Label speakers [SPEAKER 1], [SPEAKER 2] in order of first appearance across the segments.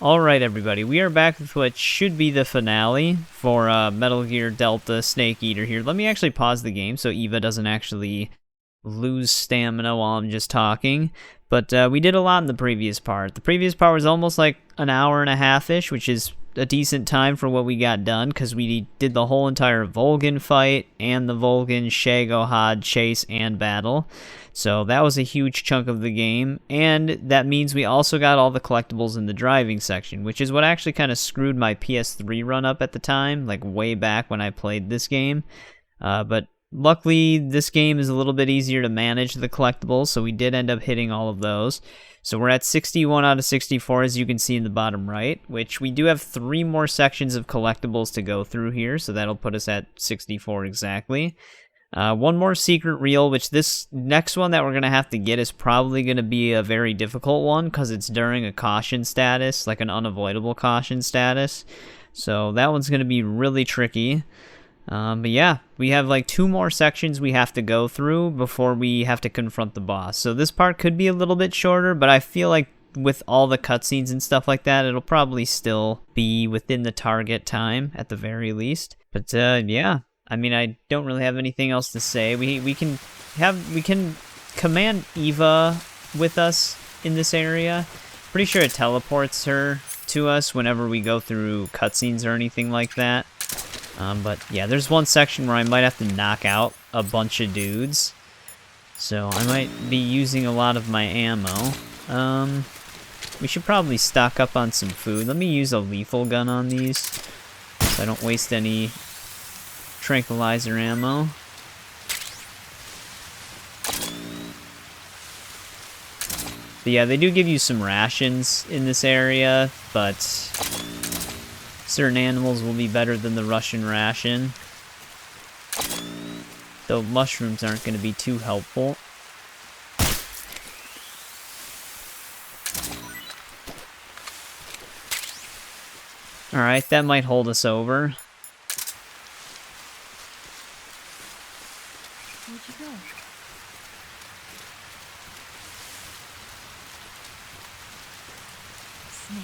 [SPEAKER 1] Alright everybody, we are back with what should be the finale for Metal Gear Delta Snake Eater here. Let me actually pause the game so Eva doesn't actually lose stamina while I'm just talking. But we did a lot in the previous part. The previous part was almost like an hour and a half-ish, which is a decent time for what we got done, because we did the whole entire Volgin fight and the Volgin Shagohod chase and battle. So that was a huge chunk of the game, and that means we also got all the collectibles in the driving section, which is what actually kind of screwed my PS3 run up at the time, like way back when I played this game. But luckily, this game is a little bit easier to manage the collectibles, so we did end up hitting all of those. So we're at 61 out of 64, as you can see in the bottom right, which we do have 3 more sections of collectibles to go through here, so that'll put us at 64 exactly. One more secret reel, which this next one that we're going to have to get is probably going to be a very difficult one, because it's during a caution status, like an unavoidable caution status. So that one's going to be really tricky. But yeah, we have like 2 more sections we have to go through before we have to confront the boss. So this part could be a little bit shorter, but I feel like with all the cutscenes and stuff like that, it'll probably still be within the target time at the very least. But yeah, I mean, I don't really have anything else to say. We can command Eva with us in this area. Pretty sure it teleports her to us whenever we go through cutscenes or anything like that. But yeah, there's one section where I might have to knock out a bunch of dudes. So I might be using a lot of my ammo. We should probably stock up on some food. Let me use a lethal gun on these, so I don't waste any tranquilizer ammo. But yeah, they do give you some rations in this area, but certain animals will be better than the Russian ration. Though mushrooms aren't going to be too helpful. Alright, that might hold us over.
[SPEAKER 2] Where'd you go? Snake.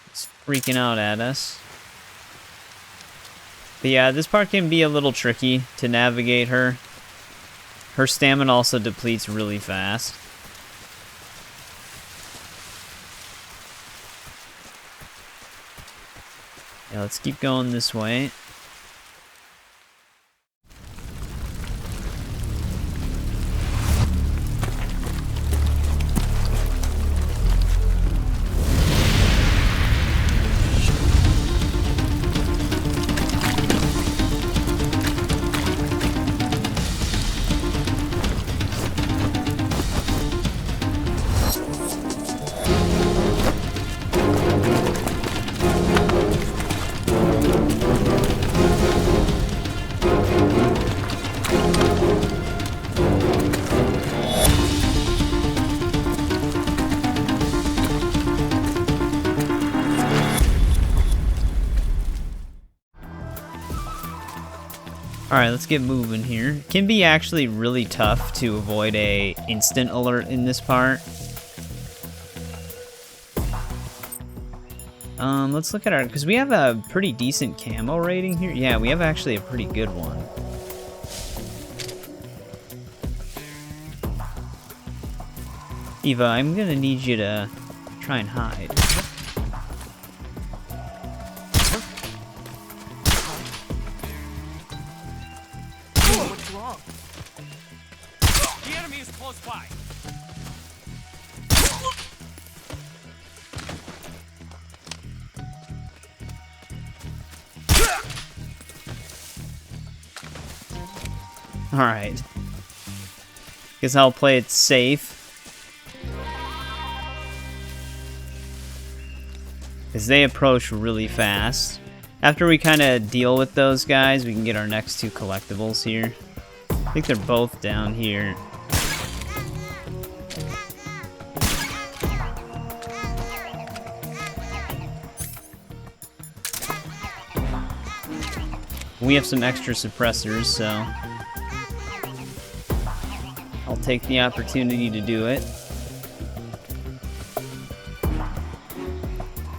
[SPEAKER 1] It's freaking out at us. But yeah, this part can be a little tricky to navigate her. Her stamina also depletes really fast. Yeah, let's keep going this way. Alright, let's get moving here. It can be actually really tough to avoid a instant alert in this part. Let's look at our, because we have a pretty decent camo rating here. Yeah, we have actually a pretty good one. Eva, I'm gonna need you to try and hide.
[SPEAKER 3] What's wrong? The enemy is close by.
[SPEAKER 1] Alright. Guess I'll play it safe. Because they approach really fast. After we kind of deal with those guys, we can get our next 2 collectibles here. I think they're both down here. We have some extra suppressors, so I'll take the opportunity to do it.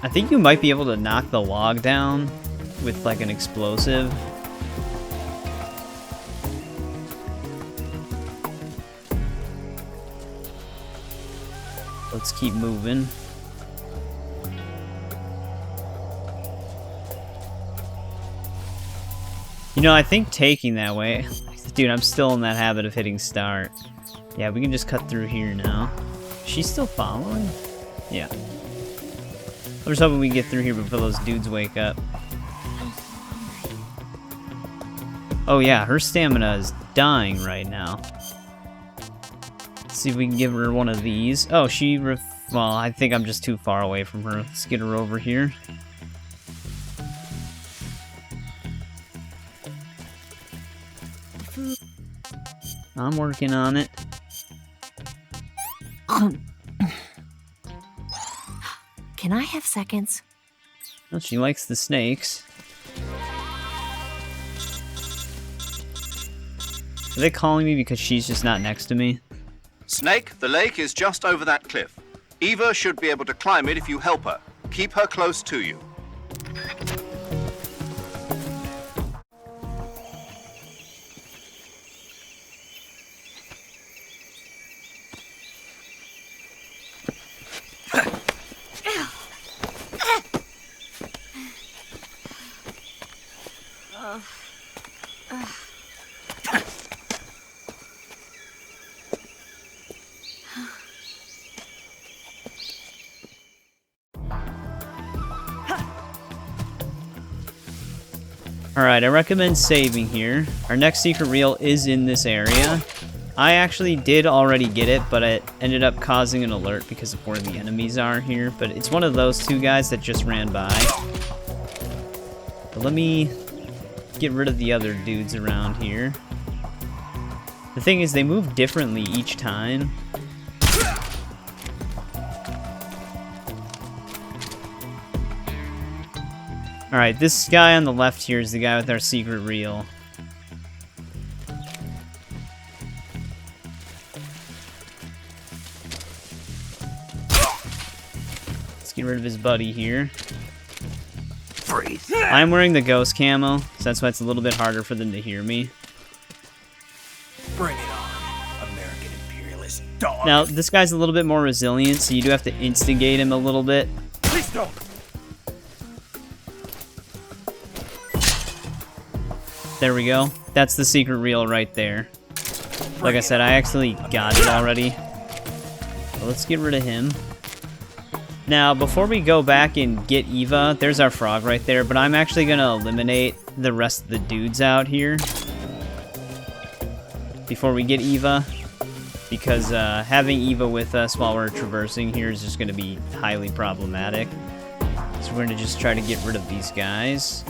[SPEAKER 1] I think you might be able to knock the log down with like an explosive. Let's keep moving. You know, I think taking that way... Dude, I'm still in that habit of hitting start. Yeah, we can just cut through here now. She's still following? Yeah. I'm just hoping we can get through here before those dudes wake up. Oh yeah, her stamina is dying right now. Let's see if we can give her one of these. Oh, well, I think I'm just too far away from her. Let's get her over here. I'm working on it.
[SPEAKER 2] Can I have seconds?
[SPEAKER 1] Well, she likes the snakes. Are they calling me because she's just not next to me?
[SPEAKER 4] Snake, the lake is just over that cliff. Eva should be able to climb it if you help her. Keep her close to you.
[SPEAKER 1] Alright, I recommend saving here. Our next secret reel is in this area. I actually did already get it, but it ended up causing an alert because of where the enemies are here. But it's one of those two guys that just ran by. But let me get rid of the other dudes around here. The thing is, they move differently each time. Alright, this guy on the left here is the guy with our secret reel. Let's get rid of his buddy here.
[SPEAKER 4] Freeze.
[SPEAKER 1] I'm wearing the ghost camo, so that's why it's a little bit harder for them to hear me.
[SPEAKER 3] Bring it on, American imperialist dog.
[SPEAKER 1] Now, this guy's a little bit more resilient, so you do have to instigate him a little bit.
[SPEAKER 3] Please don't.
[SPEAKER 1] There we go. That's the secret reel right there. Like I said, I actually got it already. So let's get rid of him. Now, before we go back and get Eva, there's our frog right there, but I'm actually going to eliminate the rest of the dudes out here before we get Eva, because having Eva with us while we're traversing here is just going to be highly problematic. So we're going to just try to get rid of these guys.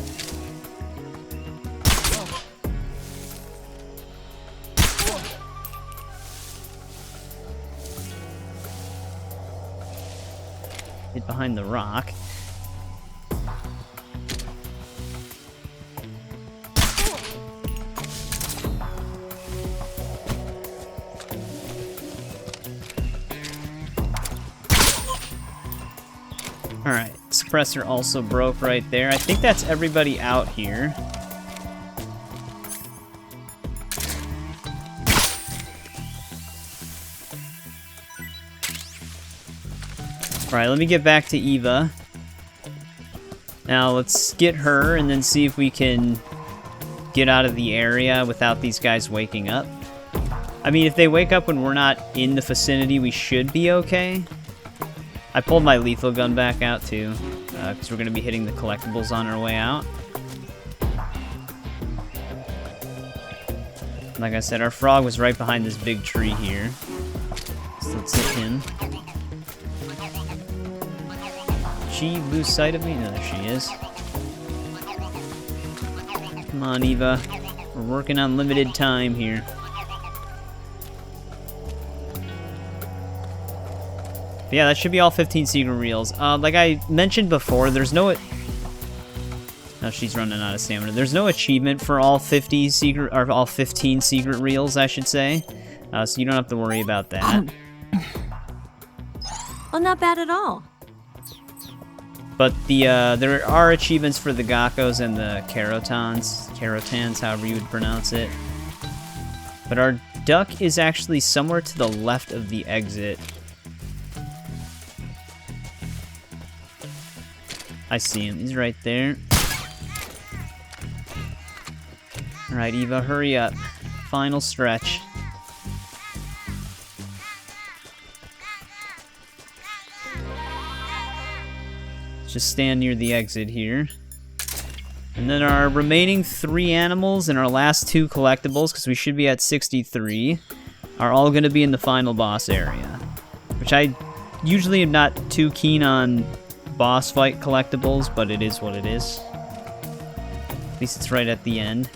[SPEAKER 1] Get behind the rock. Alright, suppressor also broke right there. I think that's everybody out here. Alright, let me get back to Eva. Now, let's get her and then see if we can get out of the area without these guys waking up. I mean, if they wake up when we're not in the vicinity, we should be okay. I pulled my lethal gun back out, too, because we're going to be hitting the collectibles on our way out. Like I said, our frog was right behind this big tree here. So let's hit him. She lose sight of me? No, there she is. Come on, Eva. We're working on limited time here. But yeah, that should be all 15 secret reels. Like I mentioned before, there's no... Now she's running out of stamina. There's no achievement for all 50 secret, or all 15 secret reels, I should say. So you don't have to worry about that.
[SPEAKER 2] Well, not bad at all.
[SPEAKER 1] But there are achievements for the Gakkos and the Kerotans, however you would pronounce it. But our duck is actually somewhere to the left of the exit. I see him. He's right there. Alright, Eva, hurry up. Final stretch. Just stand near the exit here. And then our remaining 3 animals and our last 2 collectibles, because we should be at 63, are all going to be in the final boss area. Which I usually am not too keen on boss fight collectibles, but it is what it is. At least it's right at the end.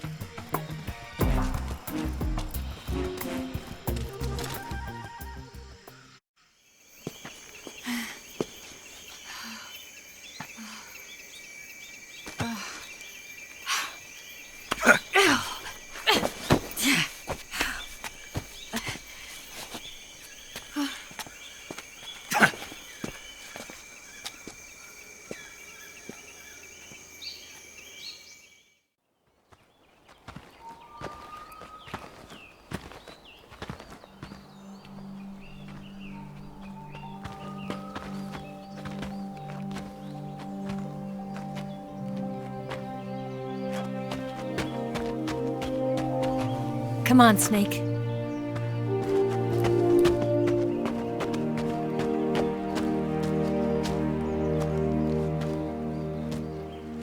[SPEAKER 2] Come on, Snake.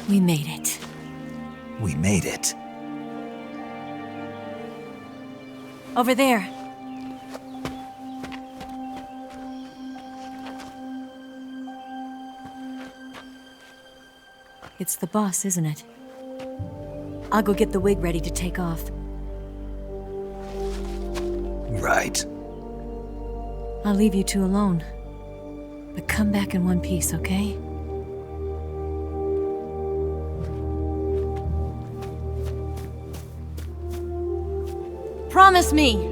[SPEAKER 2] We made it.
[SPEAKER 3] We made it.
[SPEAKER 2] Over there. It's the boss, isn't it? I'll go get the wig ready to take off.
[SPEAKER 3] Right.
[SPEAKER 2] I'll leave you two alone. But come back in one piece, okay? Promise me!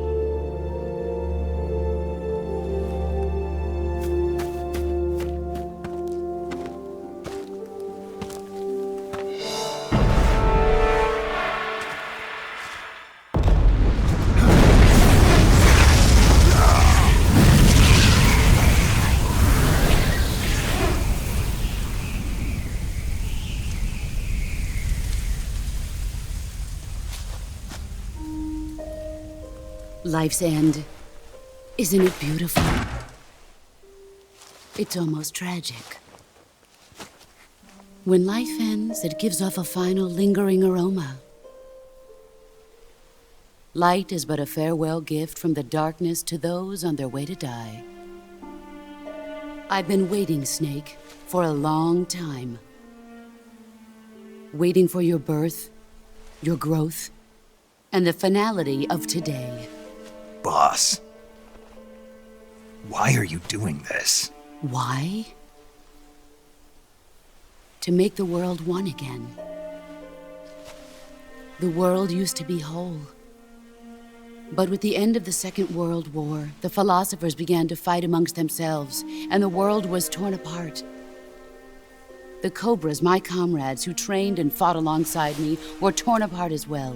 [SPEAKER 5] Life's end. Isn't it beautiful? It's almost tragic. When life ends, it gives off a final lingering aroma. Light is but a farewell gift from the darkness to those on their way to die. I've been waiting, Snake, for a long time. Waiting for your birth, your growth, and the finality of today.
[SPEAKER 3] Boss. Why are you doing this?
[SPEAKER 5] Why? To make the world one again. The world used to be whole. But with the end of the Second World War, the philosophers began to fight amongst themselves, and the world was torn apart. The Cobras, my comrades who trained and fought alongside me, were torn apart as well.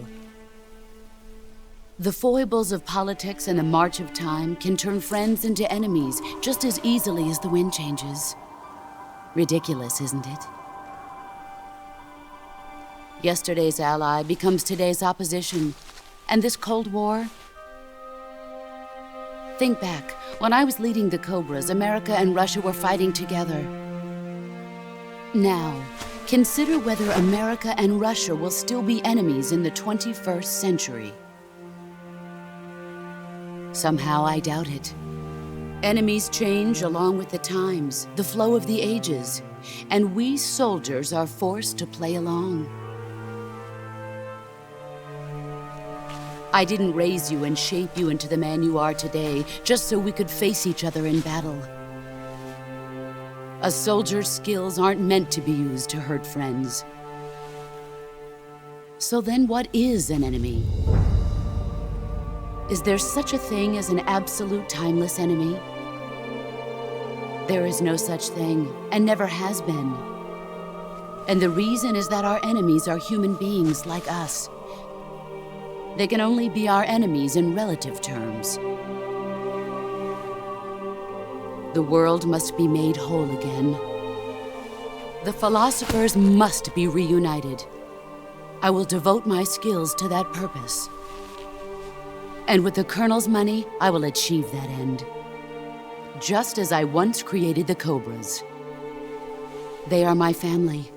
[SPEAKER 5] The foibles of politics and the march of time can turn friends into enemies just as easily as the wind changes. Ridiculous, isn't it? Yesterday's ally becomes today's opposition. And this Cold War? Think back. When I was leading the Cobras, America and Russia were fighting together. Now, consider whether America and Russia will still be enemies in the 21st century. Somehow I doubt it. Enemies change along with the times, the flow of the ages, and we soldiers are forced to play along. I didn't raise you and shape you into the man you are today just so we could face each other in battle. A soldier's skills aren't meant to be used to hurt friends. So then what is an enemy? Is there such a thing as an absolute timeless enemy? There is no such thing, and never has been. And the reason is that our enemies are human beings like us. They can only be our enemies in relative terms. The world must be made whole again. The philosophers must be reunited. I will devote my skills to that purpose. And with the Colonel's money, I will achieve that end. Just as I once created the Cobras. They are my family.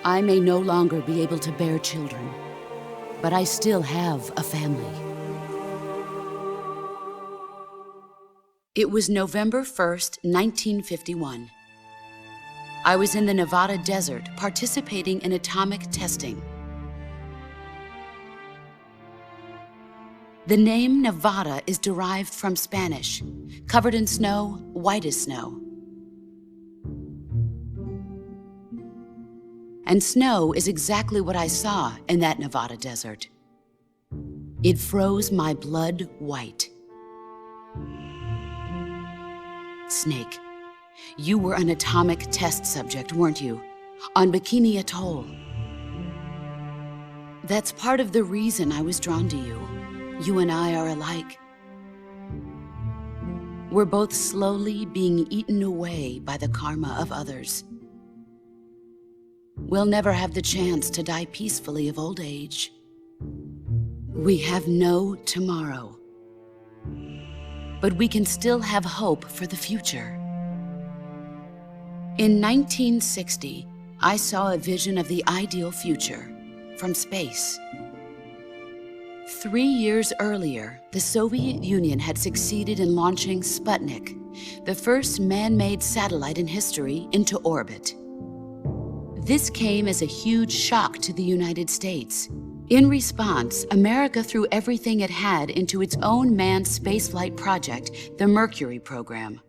[SPEAKER 5] I may no longer be able to bear children, but I still have a family. It was November 1st, 1951. I was in the Nevada desert participating in atomic testing. The name Nevada is derived from Spanish, covered in snow, white as snow. And snow is exactly what I saw in that Nevada desert. It froze my blood white. Snake, you were an atomic test subject, weren't you? On Bikini Atoll. That's part of the reason I was drawn to you. You and I are alike. We're both slowly being eaten away by the karma of others. We'll never have the chance to die peacefully of old age. We have no tomorrow. But we can still have hope for the future. In 1960, I saw a vision of the ideal future from space. 3 years earlier, the Soviet Union had succeeded in launching Sputnik, the first man-made satellite in history, into orbit. This came as a huge shock to the United States. In response, America threw everything it had into its own manned spaceflight project, the Mercury program.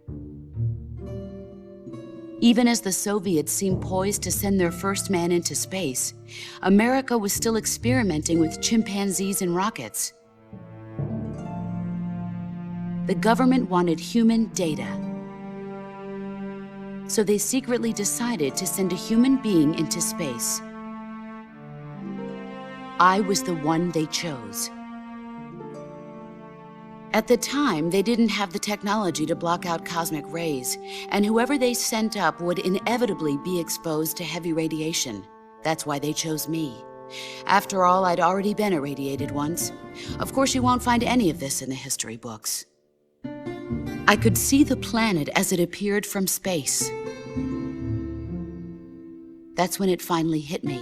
[SPEAKER 5] Even as the Soviets seemed poised to send their first man into space, America was still experimenting with chimpanzees and rockets. The government wanted human data. So they secretly decided to send a human being into space. I was the one they chose. At the time, they didn't have the technology to block out cosmic rays, and whoever they sent up would inevitably be exposed to heavy radiation. That's why they chose me. After all, I'd already been irradiated once. Of course, you won't find any of this in the history books. I could see the planet as it appeared from space. That's when it finally hit me.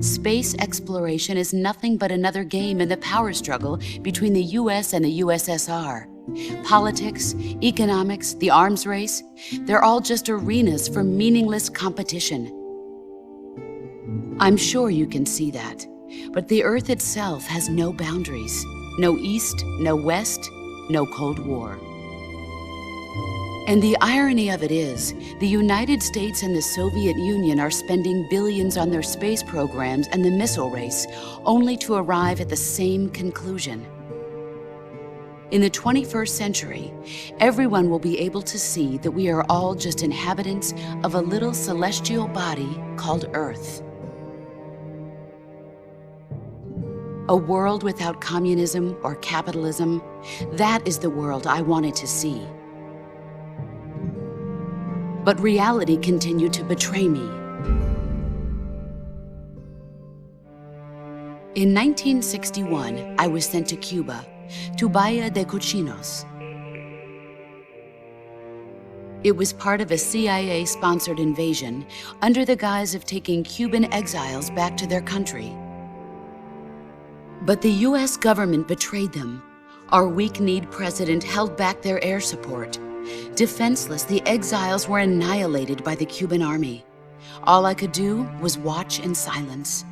[SPEAKER 5] Space exploration is nothing but another game in the power struggle between the US and the USSR. Politics, economics, the arms race, they're all just arenas for meaningless competition. I'm sure you can see that, but the Earth itself has no boundaries. No East, no West, no Cold War. And the irony of it is, the United States and the Soviet Union are spending billions on their space programs and the missile race, only to arrive at the same conclusion. In the 21st century, everyone will be able to see that we are all just inhabitants of a little celestial body called Earth. A world without communism or capitalism, that is the world I wanted to see. But reality continued to betray me. In 1961, I was sent to Cuba, to Bahia de Cochinos. It was part of a CIA-sponsored invasion under the guise of taking Cuban exiles back to their country. But the US government betrayed them. Our weak-kneed president held back their air support. Defenseless, the exiles were annihilated by the Cuban army. All I could do was watch in silence.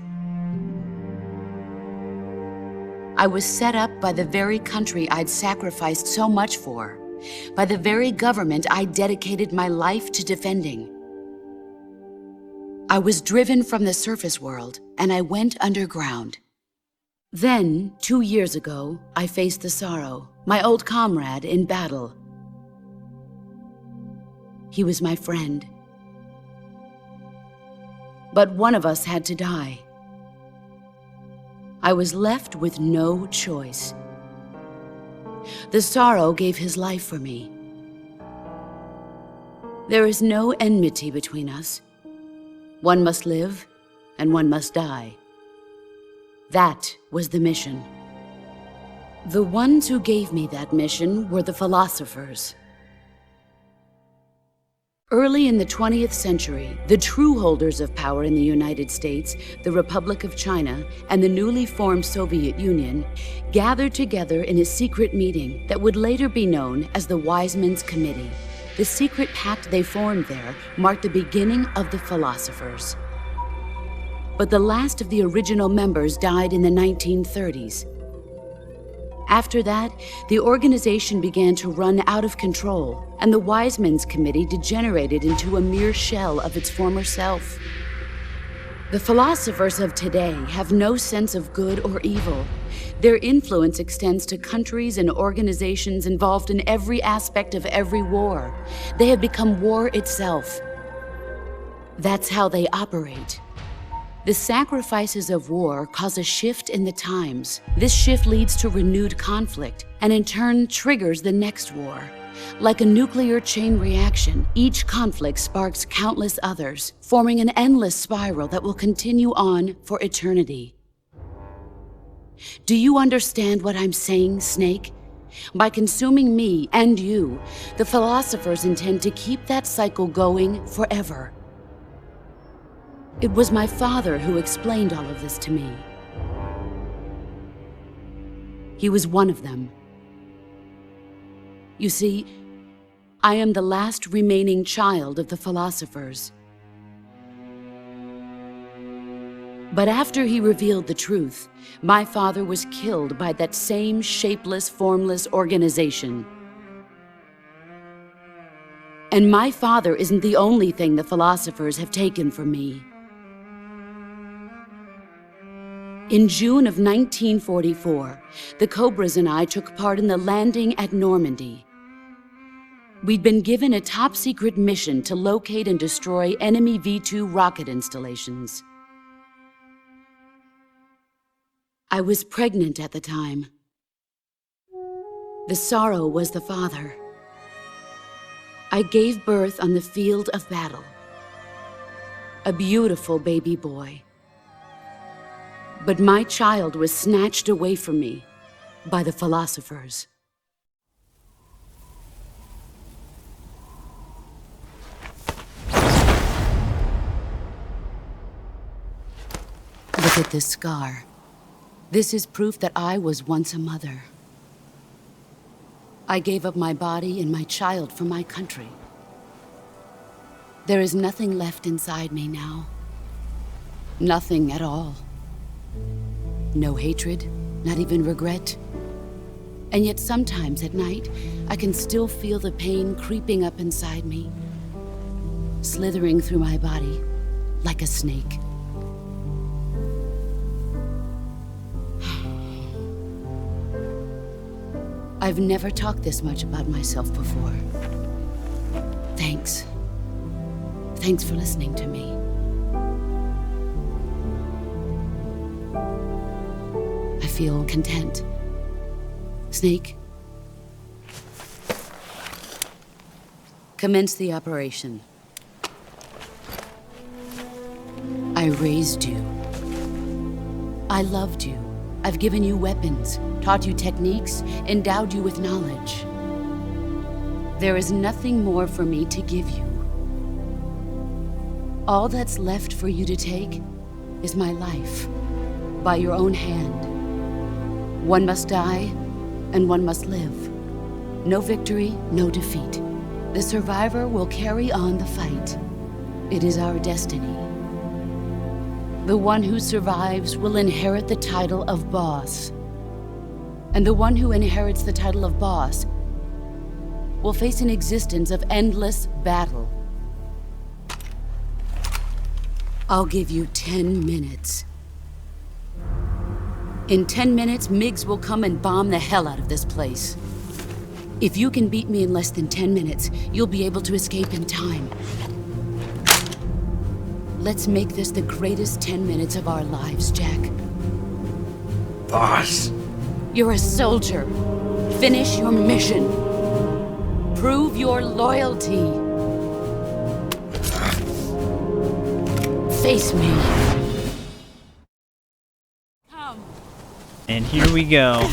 [SPEAKER 5] I was set up by the very country I'd sacrificed so much for, by the very government I dedicated my life to defending. I was driven from the surface world, and I went underground. Then, 2 years ago, I faced the Sorrow, my old comrade in battle. He was my friend. But one of us had to die. I was left with no choice. The sorrow gave his life for me. There is no enmity between us. One must live, and one must die. That was the mission. The ones who gave me that mission were the philosophers. Early in the 20th century, the true holders of power in the United States, the Republic of China, and the newly formed Soviet Union gathered together in a secret meeting that would later be known as the Wise Men's Committee. The secret pact they formed there marked the beginning of the philosophers. But the last of the original members died in the 1930s. After that, the organization began to run out of control, and the Wise Men's Committee degenerated into a mere shell of its former self. The philosophers of today have no sense of good or evil. Their influence extends to countries and organizations involved in every aspect of every war. They have become war itself. That's how they operate. The sacrifices of war cause a shift in the times. This shift leads to renewed conflict, and in turn triggers the next war. Like a nuclear chain reaction, each conflict sparks countless others, forming an endless spiral that will continue on for eternity. Do you understand what I'm saying, Snake? By consuming me and you, the philosophers intend to keep that cycle going forever. It was my father who explained all of this to me. He was one of them. You see, I am the last remaining child of the philosophers. But after he revealed the truth, my father was killed by that same shapeless, formless organization. And my father isn't the only thing the philosophers have taken from me. In June of 1944, the Cobras and I took part in the landing at Normandy. We'd been given a top-secret mission to locate and destroy enemy V-2 rocket installations. I was pregnant at the time. The sorrow was the father. I gave birth on the field of battle. A beautiful baby boy. But my child was snatched away from me by the philosophers. Look at this scar. This is proof that I was once a mother. I gave up my body and my child for my country. There is nothing left inside me now. Nothing at all. No hatred, not even regret. And yet sometimes at night, I can still feel the pain creeping up inside me, slithering through my body like a snake. I've never talked this much about myself before. Thanks. Thanks for listening to me. I feel content. Snake, commence the operation. I raised you. I loved you. I've given you weapons, taught you techniques, endowed you with knowledge. There is nothing more for me to give you. All that's left for you to take is my life, by your own hand. One must die, and one must live. No victory, no defeat. The survivor will carry on the fight. It is our destiny. The one who survives will inherit the title of boss. And the one who inherits the title of boss will face an existence of endless battle. I'll give you 10 minutes. In 10 minutes, MiGs will come and bomb the hell out of this place. If you can beat me in less than 10 minutes, you'll be able to escape in time. Let's make this the greatest 10 minutes of our lives, Jack.
[SPEAKER 3] Boss.
[SPEAKER 5] You're a soldier. Finish your mission. Prove your loyalty. Face me. Come.
[SPEAKER 1] And here we go.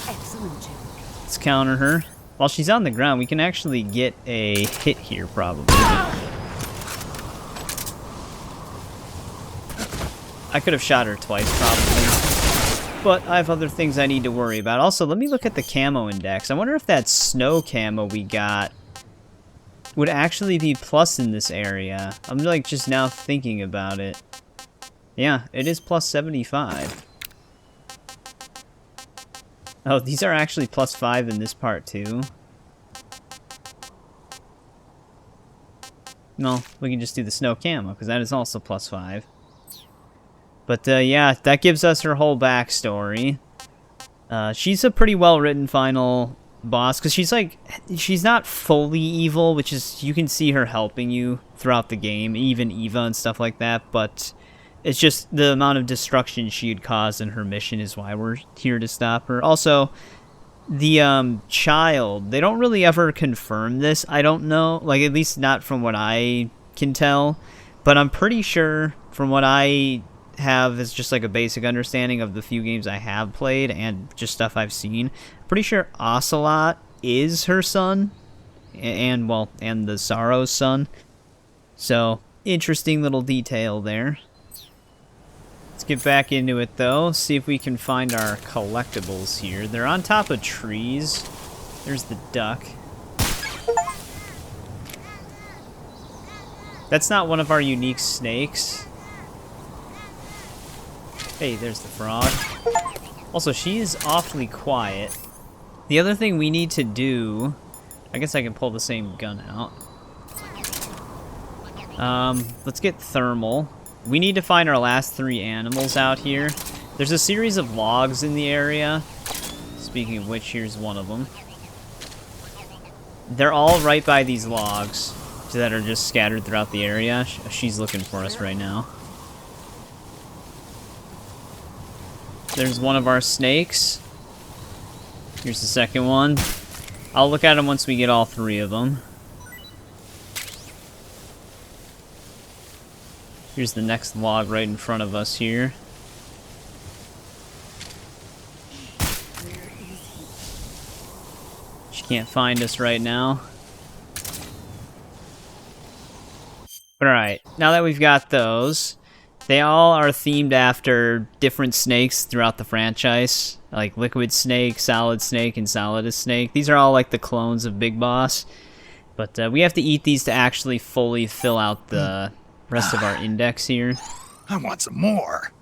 [SPEAKER 5] Excellent, Jack.
[SPEAKER 1] Let's counter her. While she's on the ground, we can actually get a hit here, probably. I could have shot her twice, probably. But I have other things I need to worry about. Also, let me look at the camo index. I wonder if that snow camo we got would actually be plus in this area. I'm like just now thinking about it. Yeah, it is plus 75. Oh, these are actually plus 5 in this part too. No, we can just do the snow camo, because that is also plus 5. But yeah, that gives us her whole backstory. She's a pretty well-written final boss, because she's not fully evil, which is, you can see her helping you throughout the game, even Eva and stuff like that, but it's just the amount of destruction she'd cause in her mission is why we're here to stop her. Also, the child, they don't really ever confirm this, I don't know, like at least not from what I can tell, but I'm pretty sure from what I have is just like a basic understanding of the few games I have played and just stuff I've seen. Pretty sure Ocelot is her son, and the Sorrow's son. So, interesting little detail there. Let's get back into it though, see if we can find our collectibles here. They're on top of trees. There's the duck. That's not one of our unique snakes. Hey, there's the frog. Also, she is awfully quiet. The other thing we need to do... I guess I can pull the same gun out. Let's get thermal. We need to find our last 3 animals out here. There's a series of logs in the area. Speaking of which, here's one of them. They're all right by these logs that are just scattered throughout the area. She's looking for us right now. There's one of our snakes. Here's the second one. I'll look at them once we get all 3 of them. Here's the next log right in front of us here. She can't find us right now. But alright, now that we've got those, they all are themed after different snakes throughout the franchise. Like Liquid Snake, Solid Snake, and Solidus Snake. These are all like the clones of Big Boss. But we have to eat these to actually fully fill out the rest of our index here.
[SPEAKER 3] I want some more.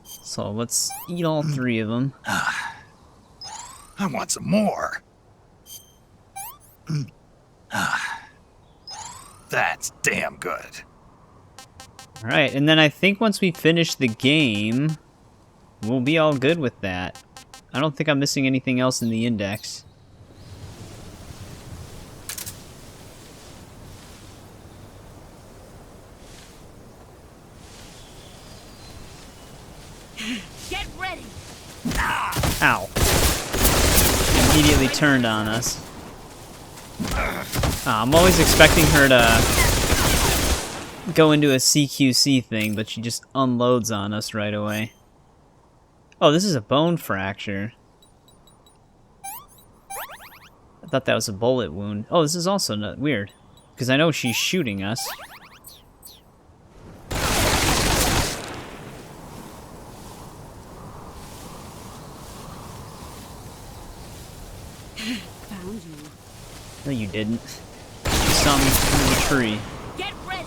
[SPEAKER 1] So let's eat all 3 of them.
[SPEAKER 3] I want some more. That's damn good.
[SPEAKER 1] Alright, and then I think once we finish the game, we'll be all good with that. I don't think I'm missing anything else in the index.
[SPEAKER 5] Get ready.
[SPEAKER 1] Ow. Immediately turned on us. I'm always expecting her to go into a CQC thing, but she just unloads on us right away. Oh, this is a bone fracture. I thought that was a bullet wound. Oh, this is also not weird, because I know she's shooting us.
[SPEAKER 5] Found you.
[SPEAKER 1] No, you didn't. You saw me through the tree.
[SPEAKER 5] Get ready.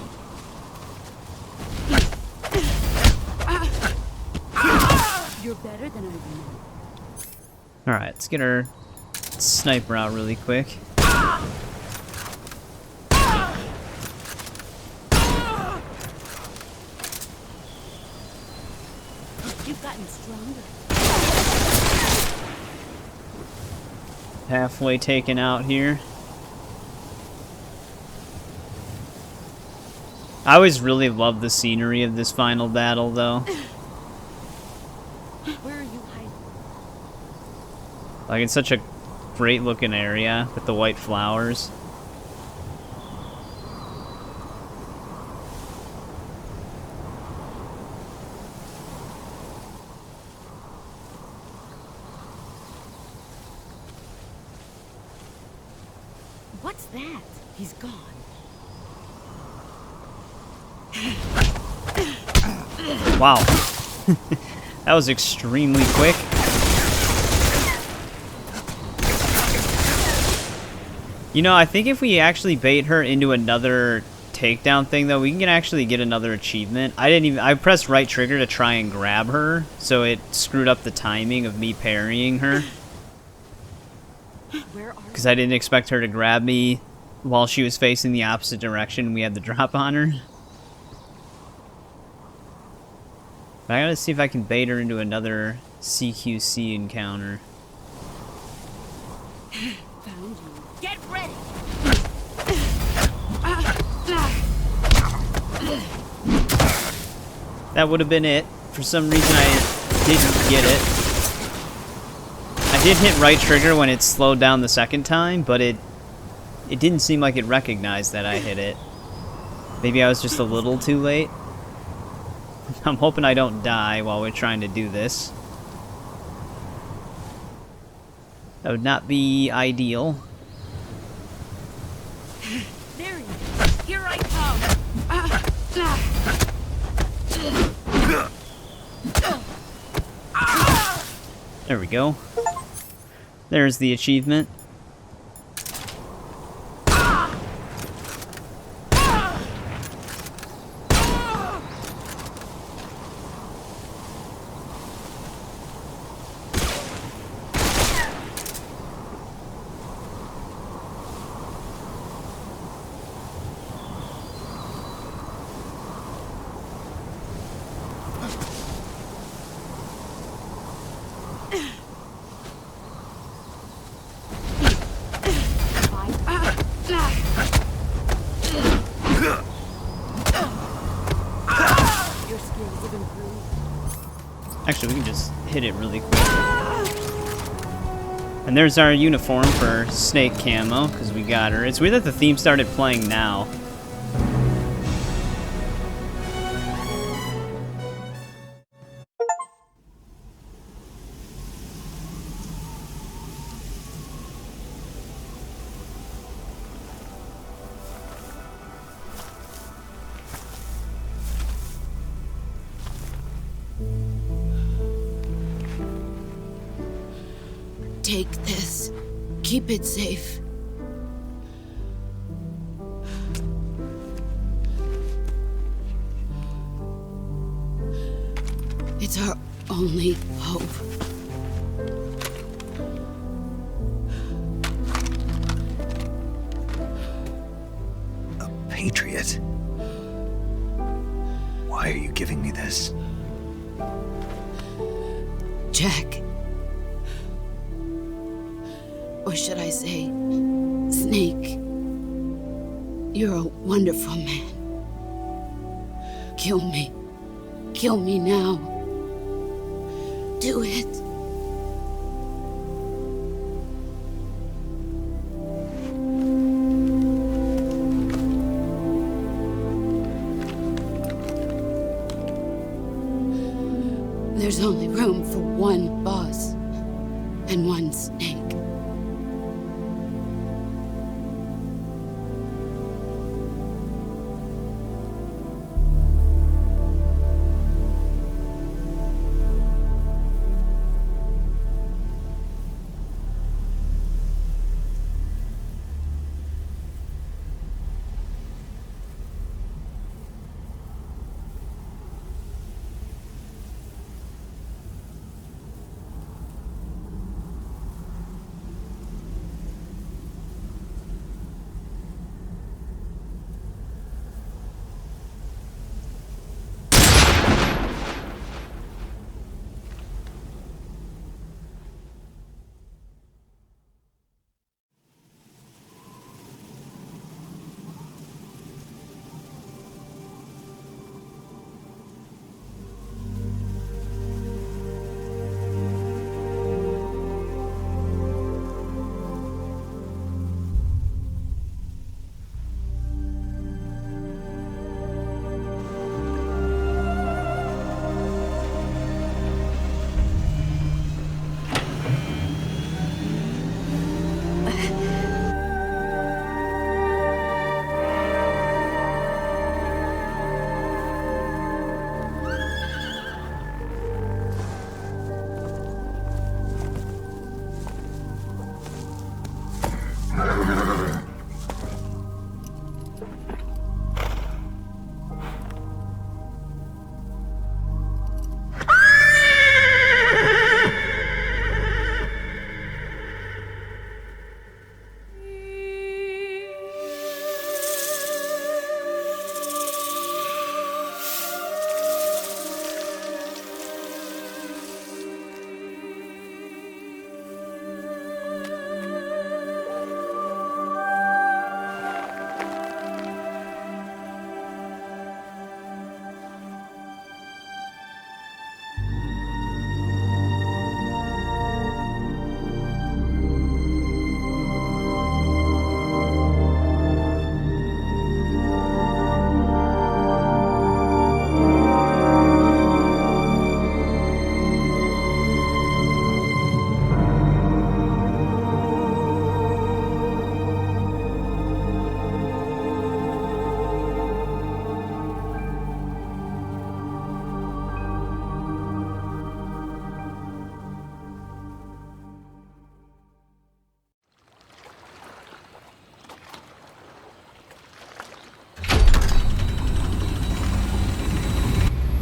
[SPEAKER 5] You're better than I remember.
[SPEAKER 1] Alright, let's get our sniper out really quick.
[SPEAKER 5] You've gotten stronger.
[SPEAKER 1] Halfway taken out here. I always really love the scenery of this final battle, though.
[SPEAKER 2] Where are you hiding?
[SPEAKER 1] Like, it's such a great looking area with the white flowers.
[SPEAKER 2] What's that? He's gone.
[SPEAKER 1] Wow. That was extremely quick. You know, I think if we actually bait her into another takedown thing, though, we can actually get another achievement. I pressed right trigger to try and grab her, so it screwed up the timing of me parrying her. Because I didn't expect her to grab me while she was facing the opposite direction. We had the drop on her. But I gotta see if I can bait her into another CQC encounter.
[SPEAKER 2] Found you. Get ready!
[SPEAKER 1] That would have been it. For some reason I didn't get it. I did hit right trigger when it slowed down the second time, but it didn't seem like it recognized that I hit it. Maybe I was just a little too late. I'm hoping I don't die while we're trying to do this. That would not be ideal.
[SPEAKER 2] There he is. Here I come.
[SPEAKER 1] There we go. There's the achievement. Actually, we can just hit it really quick. And there's our uniform for Snake Camo, because we got her. It's weird that the theme started playing now.
[SPEAKER 5] Take this. Keep it safe. It's our only hope.
[SPEAKER 3] A patriot? Why are you giving me this?
[SPEAKER 5] Jack. Or should I say, Snake? You're a wonderful man. Kill me. Kill me now. Do it. There's only room for one boss and one snake.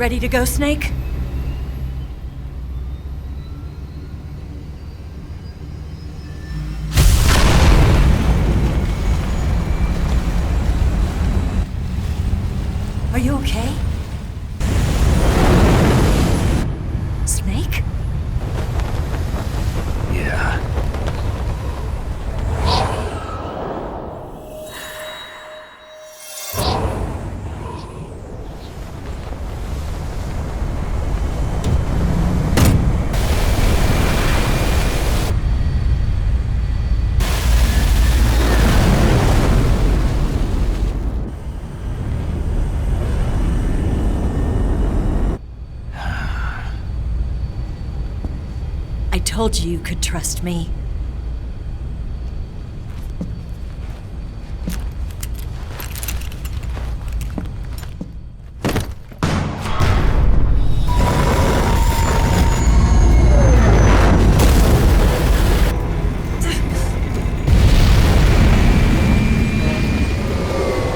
[SPEAKER 2] Ready to go, Snake? Are you okay? Snake?
[SPEAKER 3] Yeah.
[SPEAKER 2] I told you you could trust me.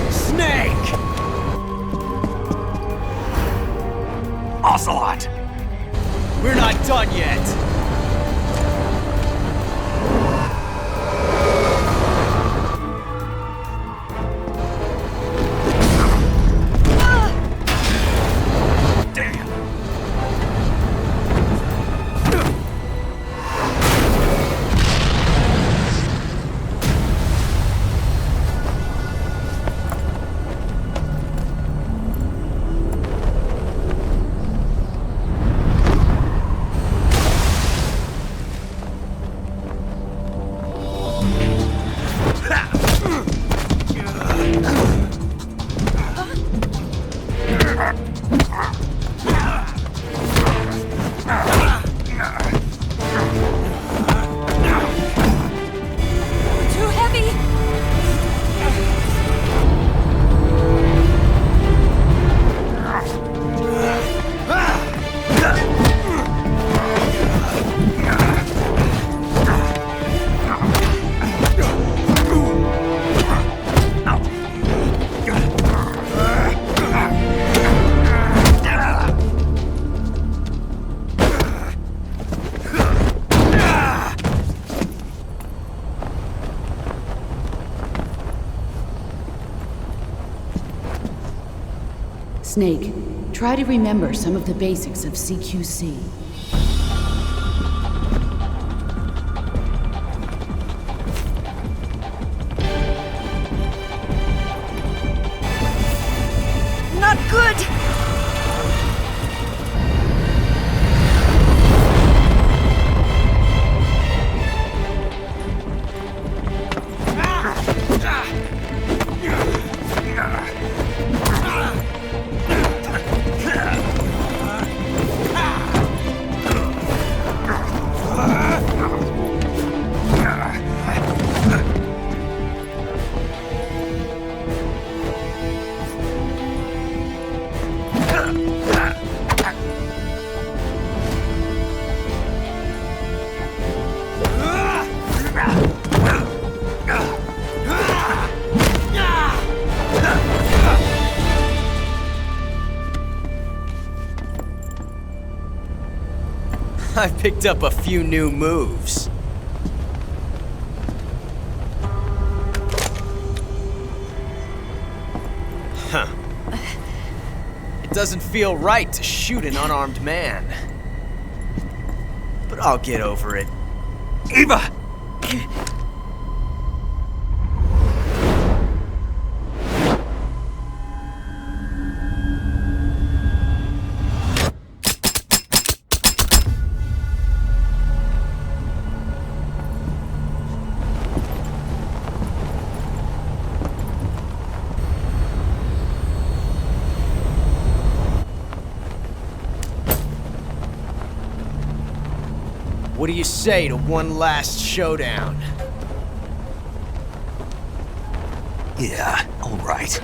[SPEAKER 3] Snake! Ocelot!
[SPEAKER 6] We're not done yet!
[SPEAKER 2] Too heavy!
[SPEAKER 5] Snake, try to remember some of the basics of CQC.
[SPEAKER 2] Not good!
[SPEAKER 6] I've picked up a few new moves. Huh. It doesn't feel right to shoot an unarmed man. But I'll get over it.
[SPEAKER 3] Eva!
[SPEAKER 6] What do you say to one last showdown?
[SPEAKER 3] Yeah, all right.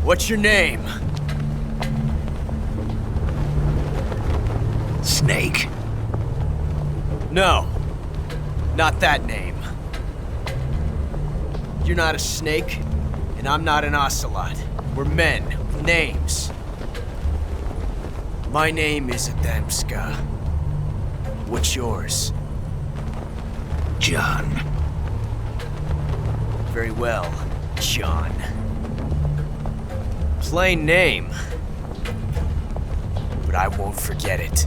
[SPEAKER 6] What's your name?
[SPEAKER 3] Snake.
[SPEAKER 6] No. Not that name. You're not a snake, and I'm not an ocelot. We're men with names. My name is Adamska. What's yours?
[SPEAKER 3] John.
[SPEAKER 6] Very well, John. Plain name. But I won't forget it.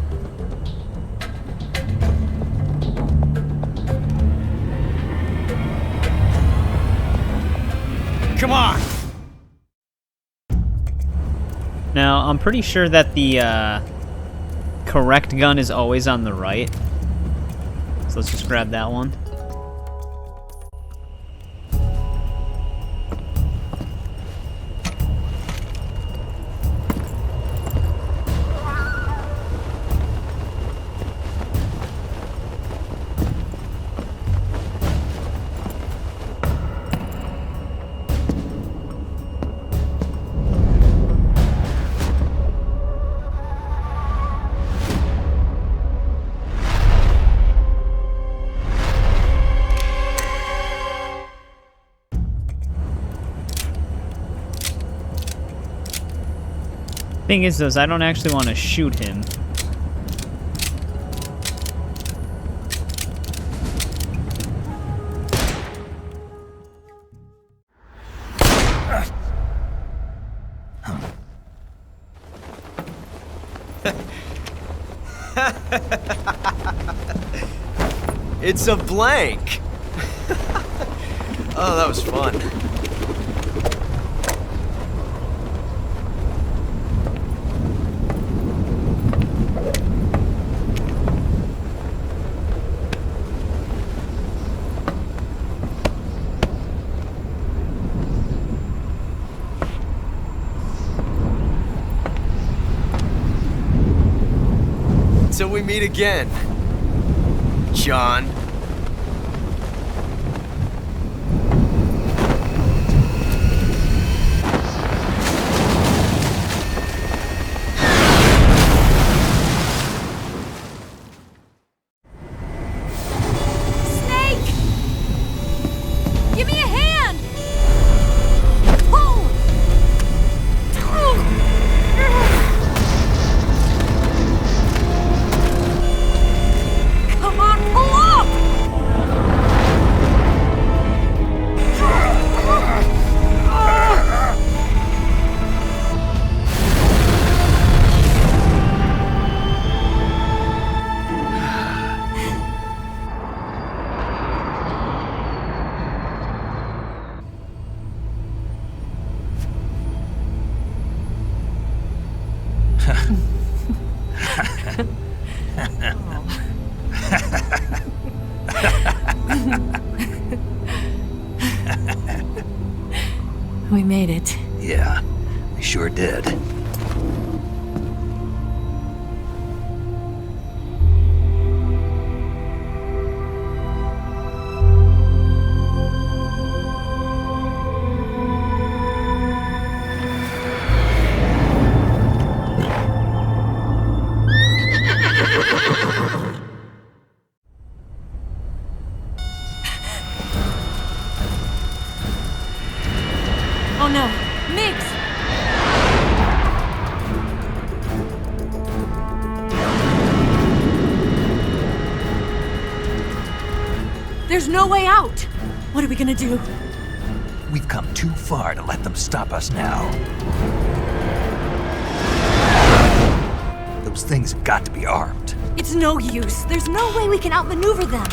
[SPEAKER 6] Come on!
[SPEAKER 1] Now, I'm pretty sure that the correct gun is always on the right. So let's just grab that one. Thing is, though, I don't actually want to shoot him.
[SPEAKER 6] It's a blank! Oh, that was fun. Until we meet again, John.
[SPEAKER 2] Snake! Give me a hand! Pull! Come on, pull up! We made it.
[SPEAKER 3] Yeah, we sure did.
[SPEAKER 2] Oh no, Migs! There's no way out! What are we gonna do?
[SPEAKER 3] We've come too far to let them stop us now. Those things have got to be armed.
[SPEAKER 2] It's no use. There's no way we can outmaneuver them.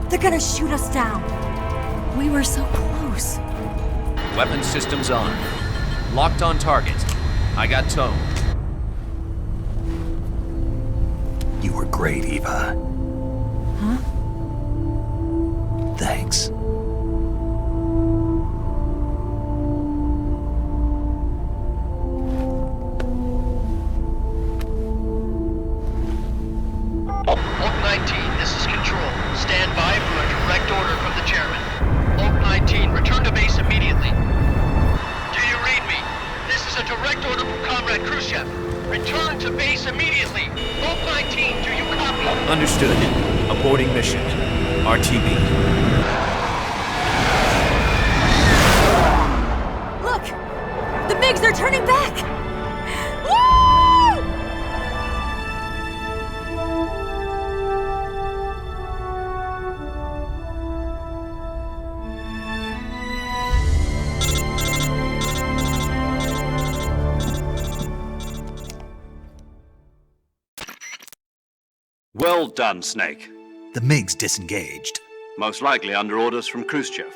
[SPEAKER 2] They're gonna shoot us down. We were so close.
[SPEAKER 7] Weapon systems on. Locked on target. I got towed.
[SPEAKER 3] You were great, Eva.
[SPEAKER 2] Huh?
[SPEAKER 3] Thanks.
[SPEAKER 8] Hulk 19, this is Control. Stand by for a direct order from the chairman. Comrade Khrushchev. Return to base immediately. Vault 19, do you copy?
[SPEAKER 7] Understood. Aborting mission. RTB.
[SPEAKER 2] Look! The MiGs, they're turning back! Woo!
[SPEAKER 4] Well done, Snake.
[SPEAKER 3] The MiG's disengaged.
[SPEAKER 4] Most likely under orders from Khrushchev.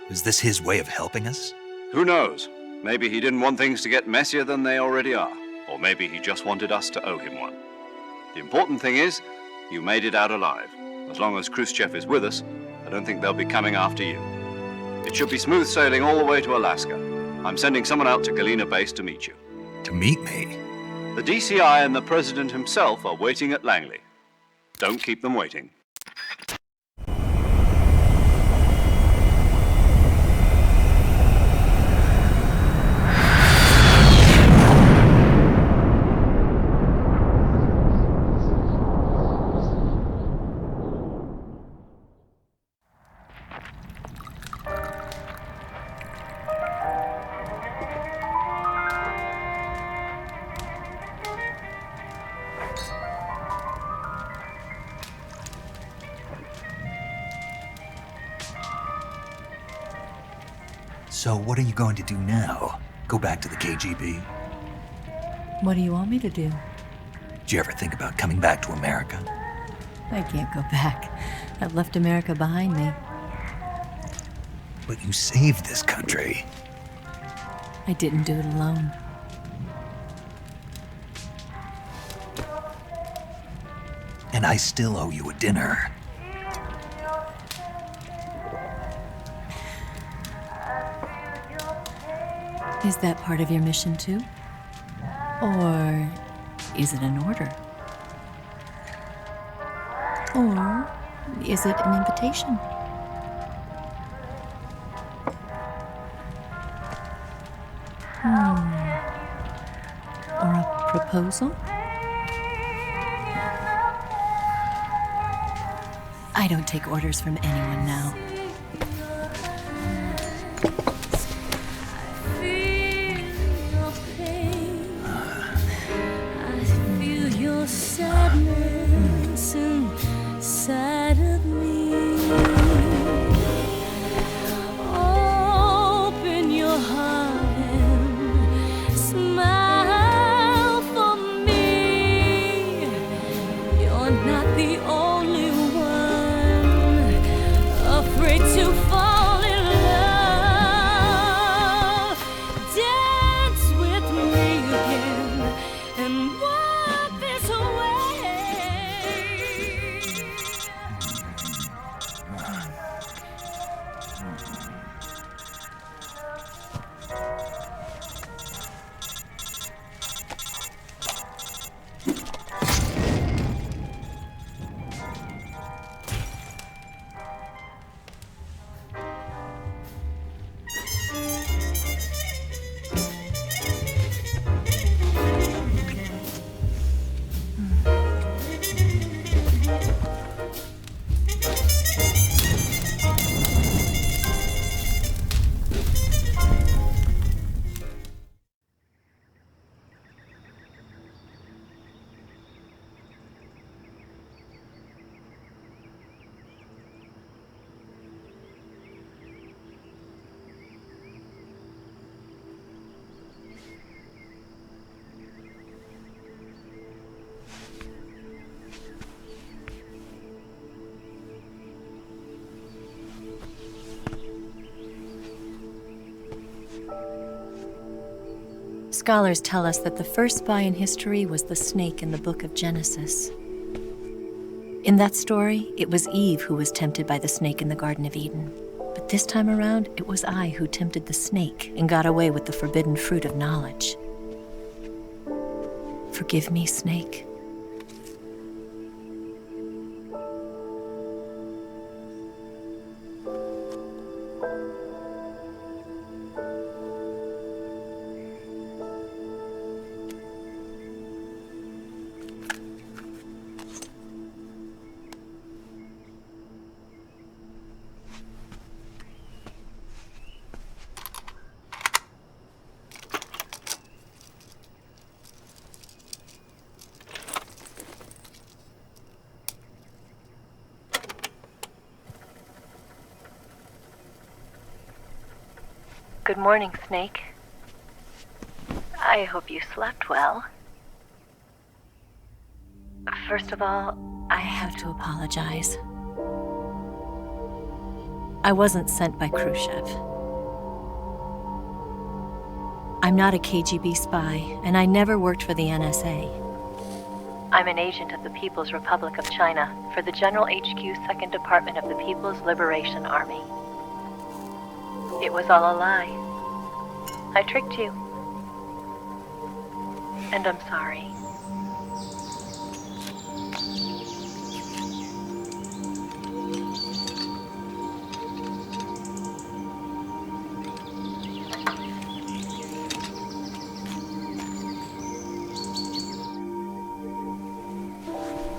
[SPEAKER 3] Is this his way of helping us?
[SPEAKER 4] Who knows? Maybe he didn't want things to get messier than they already are. Or maybe he just wanted us to owe him one. The important thing is, you made it out alive. As long as Khrushchev is with us, I don't think they'll be coming after you. It should be smooth sailing all the way to Alaska. I'm sending someone out to Galena Base to meet you.
[SPEAKER 3] To meet me?
[SPEAKER 4] The DCI and the President himself are waiting at Langley. Don't keep them waiting.
[SPEAKER 3] So what are you going to do now? Go back to the KGB?
[SPEAKER 2] What do you want me to do?
[SPEAKER 3] Did you ever think about coming back to America?
[SPEAKER 2] I can't go back. I've left America behind me.
[SPEAKER 3] But you saved this country.
[SPEAKER 2] I didn't do it alone.
[SPEAKER 3] And I still owe you a dinner.
[SPEAKER 2] Is that part of your mission too? Or is it an order? Or is it an invitation? Or a proposal? I don't take orders from anyone now.
[SPEAKER 9] Sadness inside of me. Open your heart and smile for me. You're not the only one afraid to fall in love. Dance with me again and wipe this away.
[SPEAKER 2] Scholars tell us that the first spy in history was the snake in the book of Genesis. In that story, it was Eve who was tempted by the snake in the Garden of Eden. But this time around, it was I who tempted the snake and got away with the forbidden fruit of knowledge. Forgive me, Snake. Good morning, Snake. I hope you slept well. First of all, I have to apologize. I wasn't sent by Khrushchev. I'm not a KGB spy, and I never worked for the NSA. I'm an agent of the People's Republic of China for the General HQ 2nd Department of the People's Liberation Army. It was all a lie. I tricked you. And I'm sorry.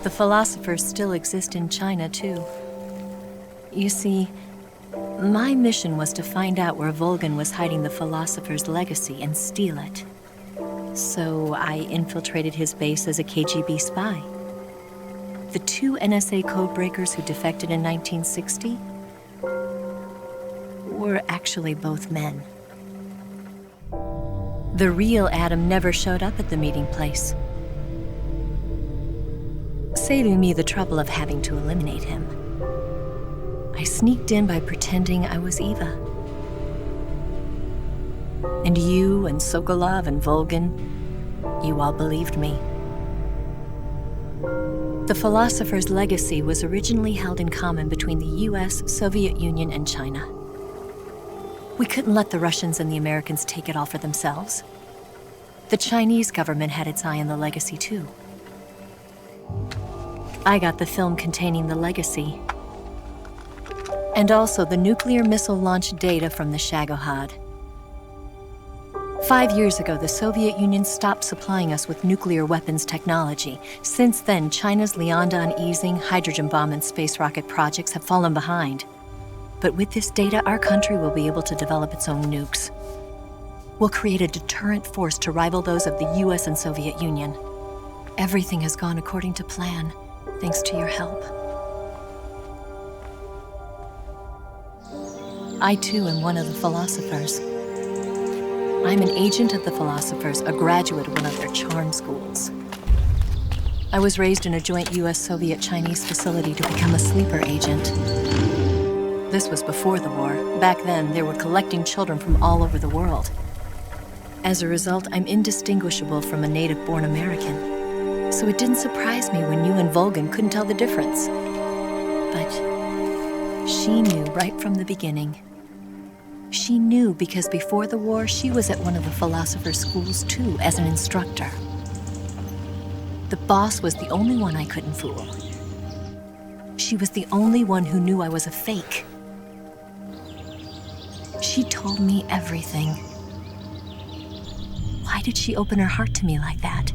[SPEAKER 2] The philosophers still exist in China, too. You see, my mission was to find out where Volgin was hiding the philosopher's legacy and steal it. So I infiltrated his base as a KGB spy. The 2 NSA codebreakers who defected in 1960 were actually both men. The real Adam never showed up at the meeting place, saving me the trouble of having to eliminate him. I sneaked in by pretending I was Eva. And you and Sokolov and Volgin, you all believed me. The philosopher's legacy was originally held in common between the US, Soviet Union, and China. We couldn't let the Russians and the Americans take it all for themselves. The Chinese government had its eye on the legacy, too. I got the film containing the legacy, and also the nuclear missile launch data from the Shagohod. 5 years ago, the Soviet Union stopped supplying us with nuclear weapons technology. Since then, China's Liaodong easing, hydrogen bomb, and space rocket projects have fallen behind. But with this data, our country will be able to develop its own nukes. We'll create a deterrent force to rival those of the US and Soviet Union. Everything has gone according to plan, thanks to your help. I, too, am one of the philosophers. I'm an agent of the philosophers, a graduate of one of their charm schools. I was raised in a joint US-Soviet-Chinese facility to become a sleeper agent. This was before the war. Back then, they were collecting children from all over the world. As a result, I'm indistinguishable from a native-born American. So it didn't surprise me when you and Volgin couldn't tell the difference. But she knew right from the beginning. She knew because before the war, she was at one of the philosopher's schools too, as an instructor. The boss was the only one I couldn't fool. She was the only one who knew I was a fake. She told me everything. Why did she open her heart to me like that?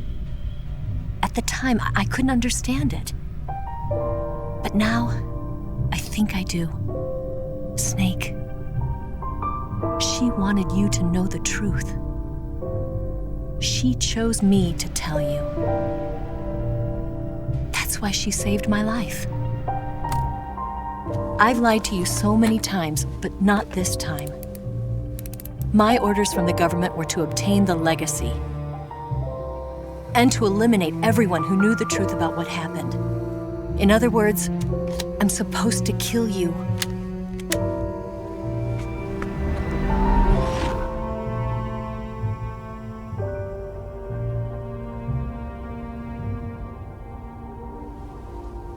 [SPEAKER 2] At the time, I couldn't understand it. But now, I think I do. Snake. She wanted you to know the truth. She chose me to tell you. That's why she saved my life. I've lied to you so many times, but not this time. My orders from the government were to obtain the legacy and to eliminate everyone who knew the truth about what happened. In other words, I'm supposed to kill you.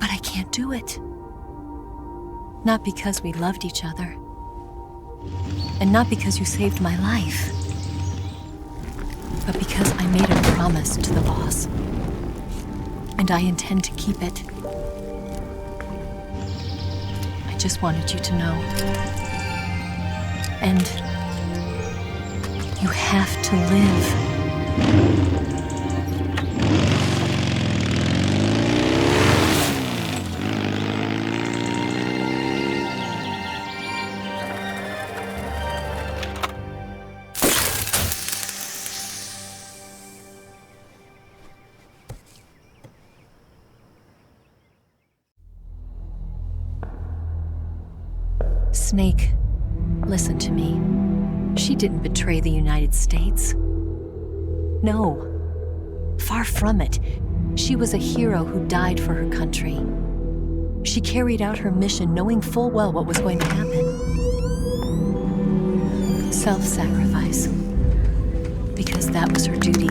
[SPEAKER 2] But I can't do it. Not because we loved each other. And not because you saved my life. But because I made a promise to the boss. And I intend to keep it. I just wanted you to know. And you have to live. Snake, listen to me. She didn't betray the United States. No, far from it. She was a hero who died for her country. She carried out her mission knowing full well what was going to happen. Self-sacrifice. Because that was her duty.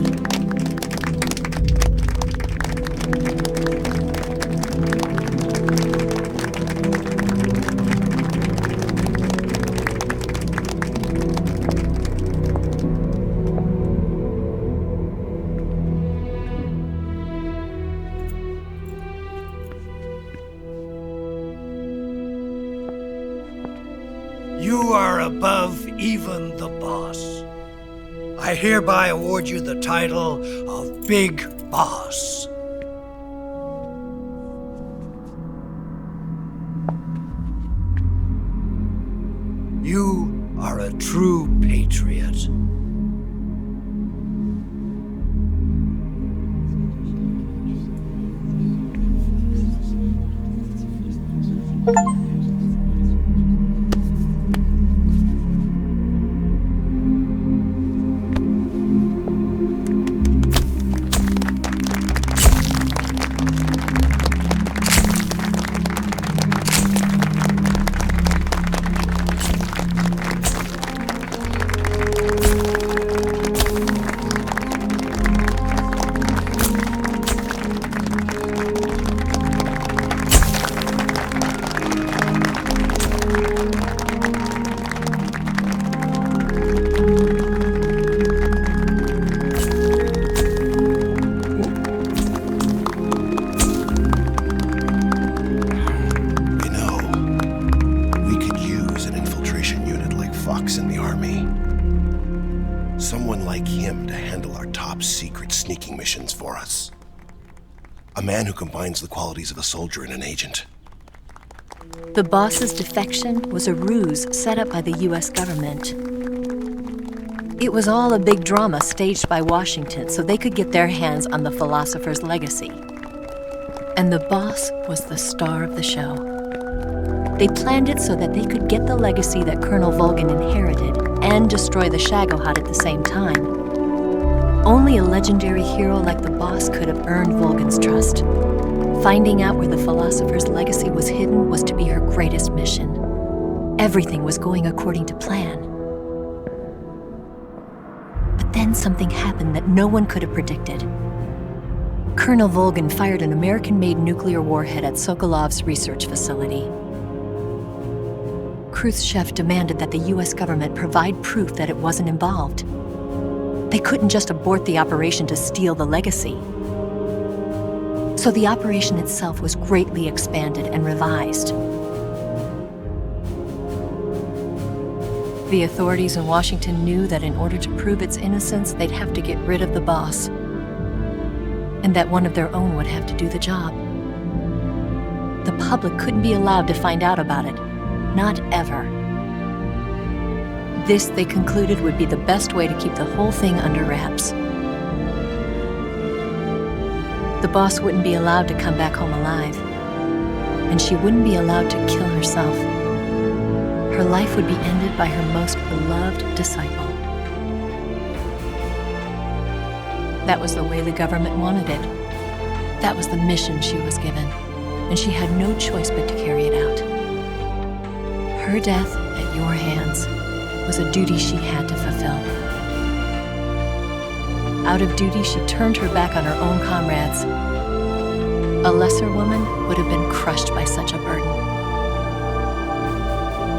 [SPEAKER 10] You are above even the boss. I hereby award you the title of Big Boss. You are a true patriot.
[SPEAKER 11] A man who combines the qualities of a soldier and an agent.
[SPEAKER 2] The boss's defection was a ruse set up by the US government. It was all a big drama staged by Washington so they could get their hands on the philosopher's legacy. And the boss was the star of the show. They planned it so that they could get the legacy that Colonel Volgin inherited and destroy the Shagohod at the same time. Only a legendary hero like the boss could have earned Volgin's trust. Finding out where the philosopher's legacy was hidden was to be her greatest mission. Everything was going according to plan. But then something happened that no one could have predicted. Colonel Volgin fired an American-made nuclear warhead at Sokolov's research facility. Khrushchev demanded that the US government provide proof that it wasn't involved. They couldn't just abort the operation to steal the legacy. So the operation itself was greatly expanded and revised. The authorities in Washington knew that in order to prove its innocence, they'd have to get rid of the boss, and that one of their own would have to do the job. The public couldn't be allowed to find out about it, not ever. This, they concluded, would be the best way to keep the whole thing under wraps. The boss wouldn't be allowed to come back home alive, and she wouldn't be allowed to kill herself. Her life would be ended by her most beloved disciple. That was the way the government wanted it. That was the mission she was given, and she had no choice but to carry it out. Her death at your hands was a duty she had to fulfill. Out of duty, she turned her back on her own comrades. A lesser woman would have been crushed by such a burden.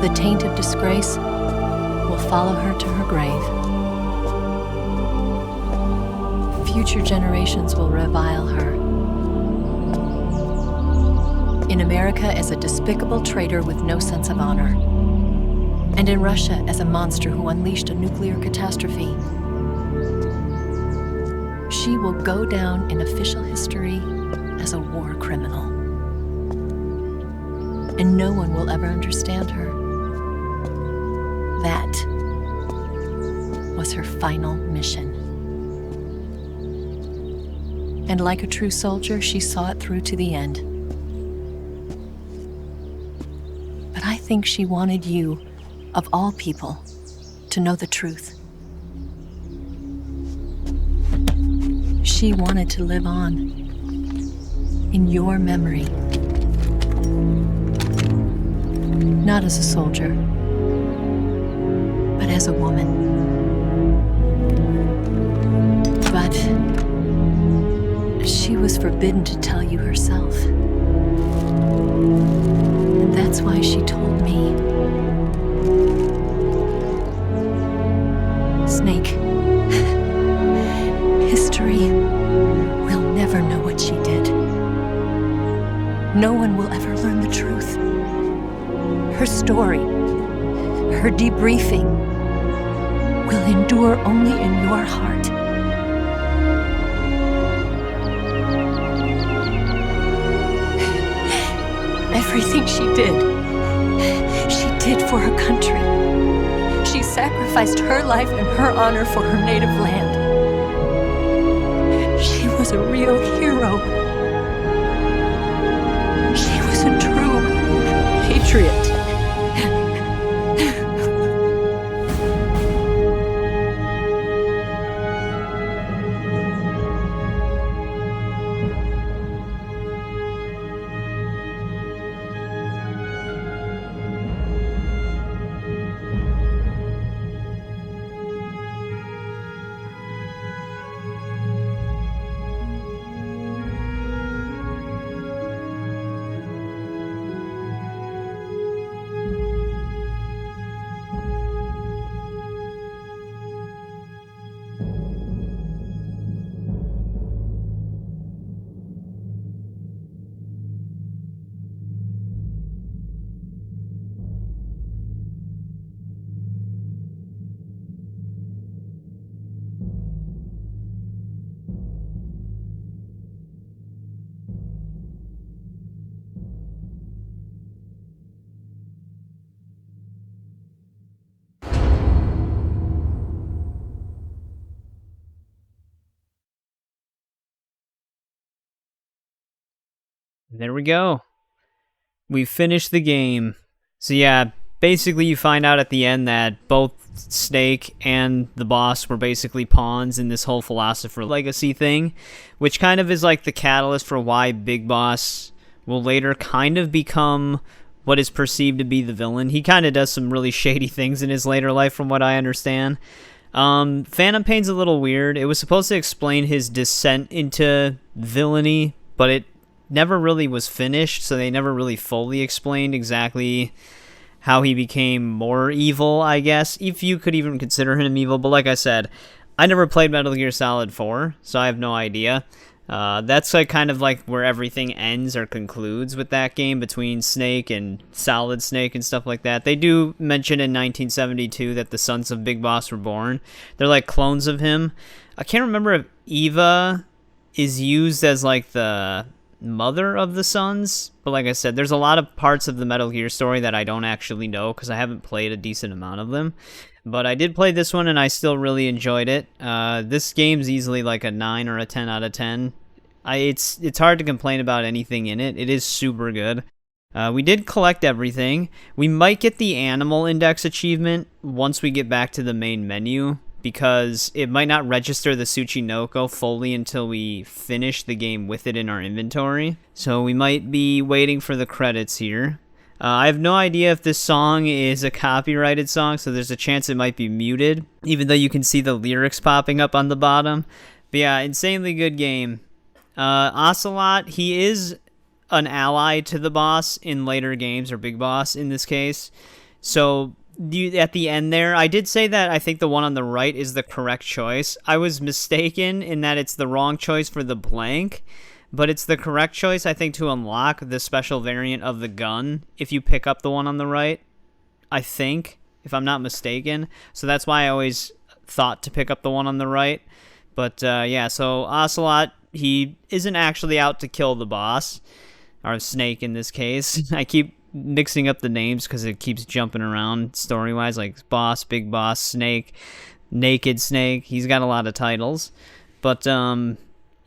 [SPEAKER 2] The taint of disgrace will follow her to her grave. Future generations will revile her. In America as a despicable traitor with no sense of honor. And in Russia as a monster who unleashed a nuclear catastrophe. She will go down in official history as a war criminal. And no one will ever understand her. That was her final mission. And like a true soldier, she saw it through to the end. But I think she wanted you, of all people, to to know the truth. She wanted to live on, in your memory. Not as a soldier, but as a woman. But she was forbidden to tell you herself. And that's why she told me. Snake, history will never know what she did. No one will ever learn the truth. Her story, her debriefing, will endure only in your heart. Everything she did for her country. She sacrificed her life and her honor for her native land. She was a real hero. She was a true patriot.
[SPEAKER 1] There we go. We finished the game. So yeah, basically you find out at the end that both Snake and the boss were basically pawns in this whole Philosopher Legacy thing, which kind of is like the catalyst for why Big Boss will later kind of become what is perceived to be the villain. He kind of does some really shady things in his later life from what I understand. Phantom Pain's a little weird. It was supposed to explain his descent into villainy, but it never really was finished, so they never really fully explained exactly how he became more evil, I guess, if you could even consider him evil. But like I said, I never played Metal Gear Solid 4, so I have no idea. That's like kind of like where everything ends or concludes with that game between Snake and Solid Snake and stuff like that. They do mention in 1972 that the sons of Big Boss were born. They're like clones of him. I can't remember if Eva is used as like the mother of the sons, but like I said, there's a lot of parts of the Metal Gear story that I don't actually know because I haven't played a decent amount of them. But I did play this one and I still really enjoyed it. This game's easily like a 9 or a 10 out of 10. It's hard to complain about anything in it. It is super good. We did collect everything. We might get the Animal Index achievement once we get back to the main menu, because it might not register the Tsuchinoko fully until we finish the game with it in our inventory. So we might be waiting for the credits here. I have no idea if this song is a copyrighted song, so there's a chance it might be muted, even though you can see the lyrics popping up on the bottom. But yeah, insanely good game. Ocelot, he is an ally to the boss in later games, or Big Boss in this case. So at the end there, I did say that I think the one on the right is the correct choice. I was mistaken in that it's the wrong choice for the blank, but it's the correct choice, I think, to unlock the special variant of the gun if you pick up the one on the right, I think, if I'm not mistaken. So that's why I always thought to pick up the one on the right. But yeah, so Ocelot, he isn't actually out to kill the boss, or Snake in this case. I keep mixing up the names because it keeps jumping around story-wise, like Boss, Big Boss, Snake, Naked Snake. He's got a lot of titles. But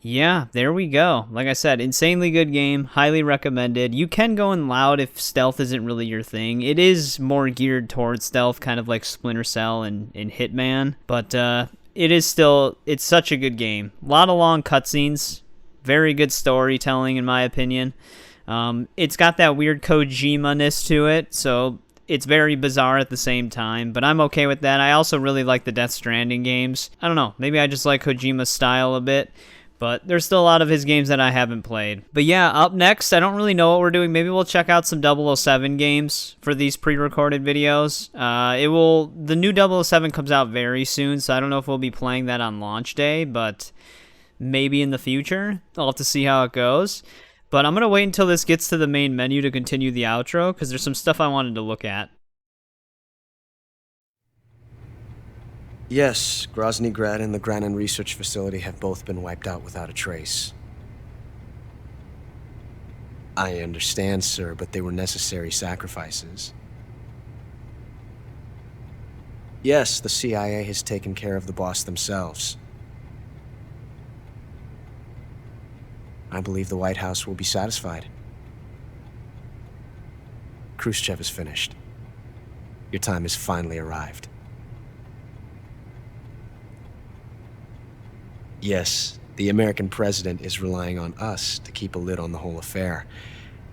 [SPEAKER 1] Yeah, there we go. Like I said, insanely good game, highly recommended. You can go in loud if stealth isn't really your thing. It is more geared towards stealth, kind of like Splinter Cell and Hitman, but it's such a good game. A lot of long cutscenes, very good storytelling in my opinion. It's got that weird Kojima-ness to it, so it's very bizarre at the same time, but I'm okay with that. I also really like the Death Stranding games. I don't know, maybe I just like Kojima's style a bit, but there's still a lot of his games that I haven't played. But yeah, up next, I don't really know what we're doing. Maybe we'll check out some 007 games for these pre-recorded videos. The new 007 comes out very soon, so I don't know if we'll be playing that on launch day, but maybe in the future. I'll have to see how it goes. But I'm going to wait until this gets to the main menu to continue the outro, because there's some stuff I wanted to look at.
[SPEAKER 6] Yes, Groznyj Grad and the Granin Research Facility have both been wiped out without a trace. I understand, sir, but they were necessary sacrifices. Yes, the CIA has taken care of the boss themselves. I believe the White House will be satisfied. Khrushchev is finished. Your time has finally arrived. Yes, the American president is relying on us to keep a lid on the whole affair.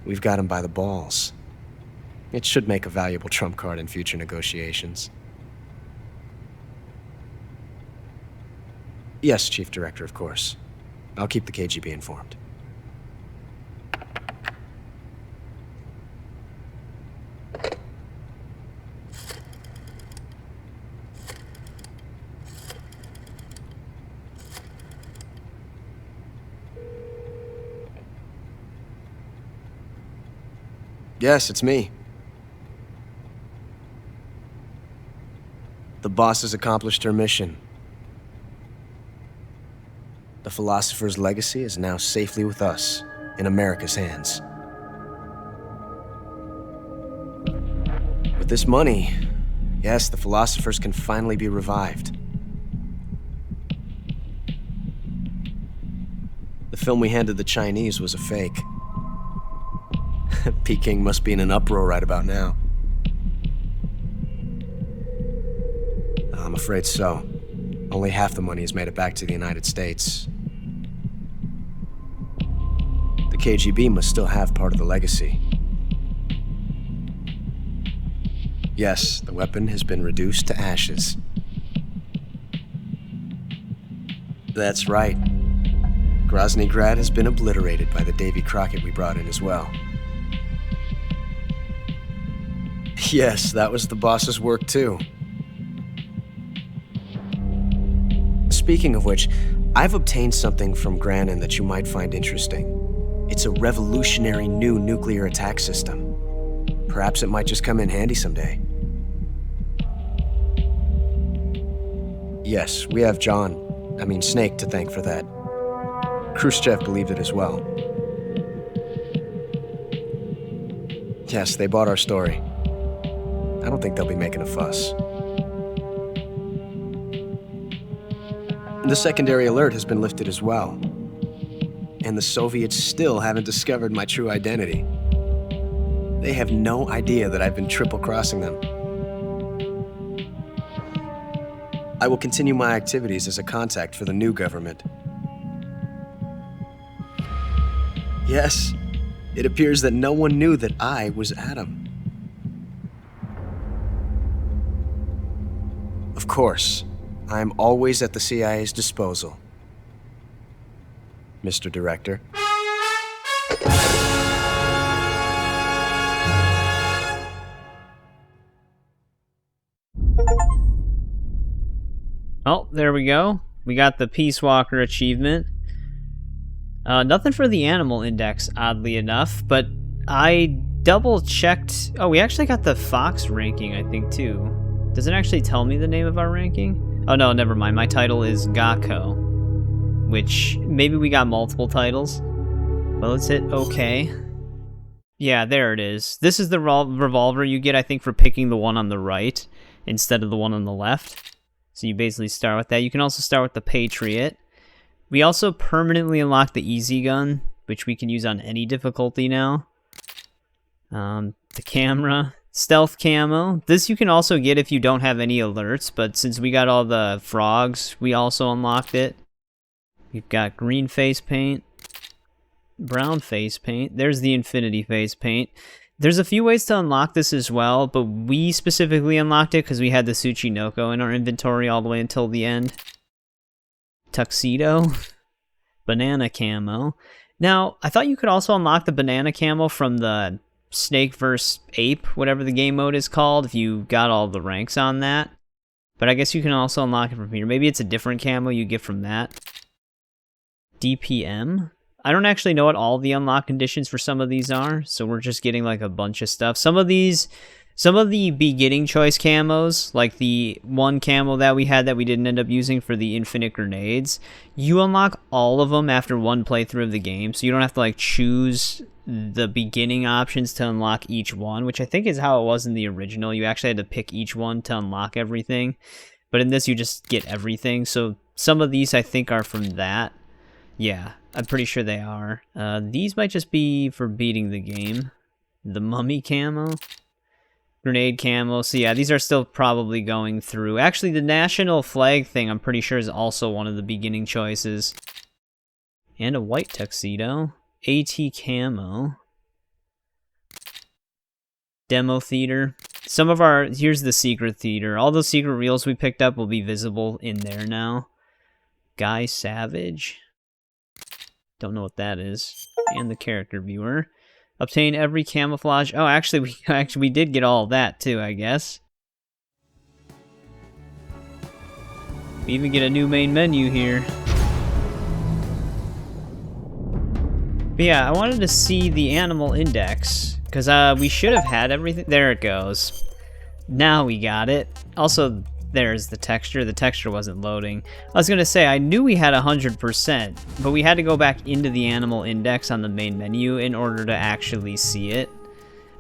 [SPEAKER 6] We've got him by the balls. It should make a valuable trump card in future negotiations. Yes, Chief Director, of course. I'll keep the KGB informed. Yes, it's me. The boss has accomplished her mission. The philosopher's legacy is now safely with us, in America's hands. With this money, yes, the philosophers can finally be revived. The film we handed the Chinese was a fake. Peking must be in an uproar right about now. I'm afraid so. Only half the money has made it back to the United States. The KGB must still have part of the legacy. Yes, the weapon has been reduced to ashes. That's right. Groznyj Grad has been obliterated by the Davy Crockett we brought in as well. Yes, that was the boss's work too. Speaking of which, I've obtained something from Granin that you might find interesting. It's a revolutionary new nuclear attack system. Perhaps it might just come in handy someday. Yes, we have Snake to thank for that. Khrushchev believed it as well. Yes, they bought our story. I don't think they'll be making a fuss. The secondary alert has been lifted as well. And the Soviets still haven't discovered my true identity. They have no idea that I've been triple-crossing them. I will continue my activities as a contact for the new government. Yes, it appears that no one knew that I was Adam. Of course, I am always at the CIA's disposal. Mr. Director.
[SPEAKER 1] Oh, there we go. We got the Peace Walker achievement. Nothing for the animal index, oddly enough, but I double-checked... Oh, we actually got the Fox ranking, I think, too. Does it actually tell me the name of our ranking? Oh, no, never mind. My title is Gakko, which maybe we got multiple titles. Well, let's hit OK. Yeah, there it is. This is the revolver you get, I think, for picking the one on the right instead of the one on the left. So you basically start with that. You can also start with the Patriot. We also permanently unlocked the easy gun, which we can use on any difficulty now. The camera, stealth camo. This you can also get if you don't have any alerts, but since we got all the frogs, we also unlocked it. We've got green face paint, brown face paint. There's the infinity face paint. There's a few ways to unlock this as well, but we specifically unlocked it because we had the Tsuchinoko in our inventory all the way until the end. Tuxedo, banana camo. Now, I thought you could also unlock the banana camo from the Snake vs. Ape, whatever the game mode is called, if you got all the ranks on that. But I guess you can also unlock it from here. Maybe it's a different camo you get from that. DPM. I don't actually know what all the unlock conditions for some of these are, so we're just getting like a bunch of stuff. Some of the beginning choice camos, like the one camo that we had that we didn't end up using for the infinite grenades, you unlock all of them after one playthrough of the game, so you don't have to like choose the beginning options to unlock each one, which I think is how it was in the original. You actually had to pick each one to unlock everything, but in this you just get everything. So some of these I think are from that. Yeah, I'm pretty sure they are. These might just be for beating the game. The mummy camo. Grenade camo. So yeah, these are still probably going through. Actually, the national flag thing I'm pretty sure is also one of the beginning choices. And a white tuxedo. AT camo. Demo theater. Some of our... Here's the secret theater. All those secret reels we picked up will be visible in there now. Guy Savage. Don't know what that is. And the character viewer. Obtain every camouflage. Oh, actually, we did get all that too, I guess. We even get a new main menu here. But yeah, I wanted to see the animal index because we should have had everything. There it goes. Now we got it. Also, there's the texture. The texture wasn't loading. I was going to say, I knew we had 100%, but we had to go back into the animal index on the main menu in order to actually see it.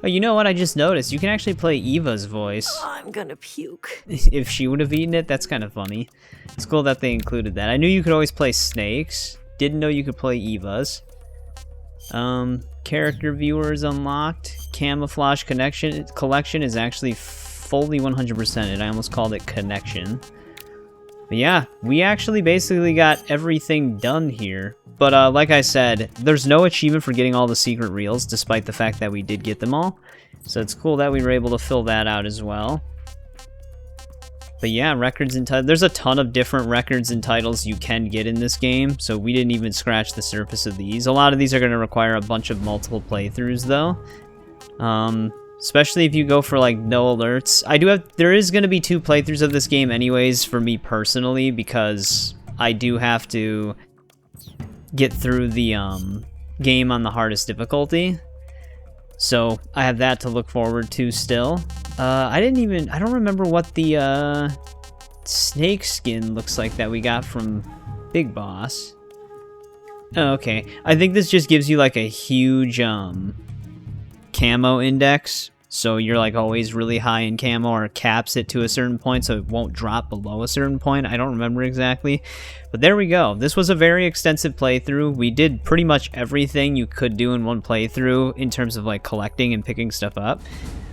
[SPEAKER 1] Oh, you know what? I just noticed. You can actually play Eva's voice.
[SPEAKER 2] Oh, I'm gonna puke.
[SPEAKER 1] If she would have eaten it, that's kind of funny. It's cool that they included that. I knew you could always play Snake's. Didn't know you could play Eva's. Character viewers unlocked. Camouflage collection is actually fully 100%ed. I almost called it connection. But yeah, we actually basically got everything done here. But like I said, there's no achievement for getting all the secret reels, despite the fact that we did get them all. So it's cool that we were able to fill that out as well. But yeah, records and titles. There's a ton of different records and titles you can get in this game, so we didn't even scratch the surface of these. A lot of these are going to require a bunch of multiple playthroughs, though. Especially if you go for, like, no alerts. There is going to be 2 playthroughs of this game anyways, for me personally, because I do have to get through the, game on the hardest difficulty. So, I have that to look forward to still. I don't remember what the, snake skin looks like that we got from Big Boss. Oh, okay. I think this just gives you, like, a huge, camo index, so you're like always really high in camo, or caps it to a certain point so it won't drop below a certain point. I don't remember exactly, but there we go. This was a very extensive playthrough. We did pretty much everything you could do in one playthrough in terms of like collecting and picking stuff up.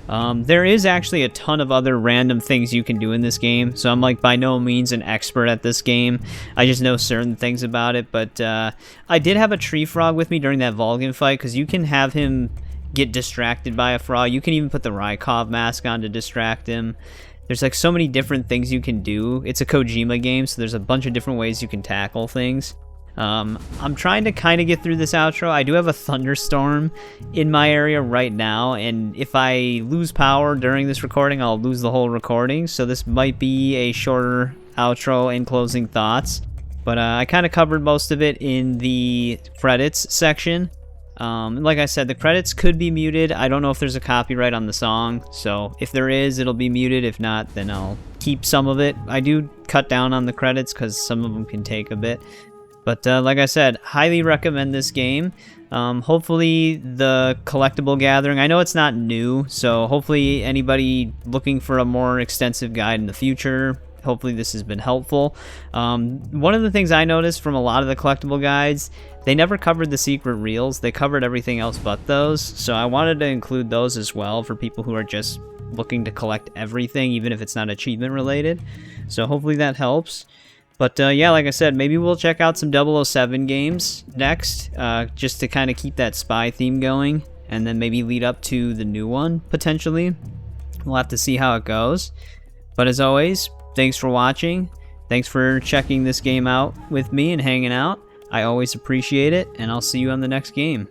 [SPEAKER 1] There is actually a ton of other random things you can do in this game, so I'm like by no means an expert at this game. I just know certain things about it, but I did have a tree frog with me during that Volgin fight, because you can have him get distracted by a frog. You can even put the Rykov mask on to distract him. There's like so many different things you can do. It's a Kojima game, so there's a bunch of different ways you can tackle things. I'm trying to kind of get through this outro. I do have a thunderstorm in my area right now, and if I lose power during this recording, I'll lose the whole recording, so this might be a shorter outro and closing thoughts. But I kind of covered most of it in the credits section. Like I said, the credits could be muted. I don't know if there's a copyright on the song, so if there is, it'll be muted. If not, then I'll keep some of it. I do cut down on the credits because some of them can take a bit. But like I said, highly recommend this game. Hopefully the collectible gathering, I know it's not new, so hopefully anybody looking for a more extensive guide in the future, hopefully this has been helpful. One of the things I noticed from a lot of the collectible guides, they never covered the secret reels. They covered everything else but those. So I wanted to include those as well for people who are just looking to collect everything, even if it's not achievement related. So hopefully that helps. But yeah, like I said, maybe we'll check out some 007 games next, just to kind of keep that spy theme going, and then maybe lead up to the new one, potentially. We'll have to see how it goes. But as always, thanks for watching. Thanks for checking this game out with me and hanging out. I always appreciate it, and I'll see you on the next game.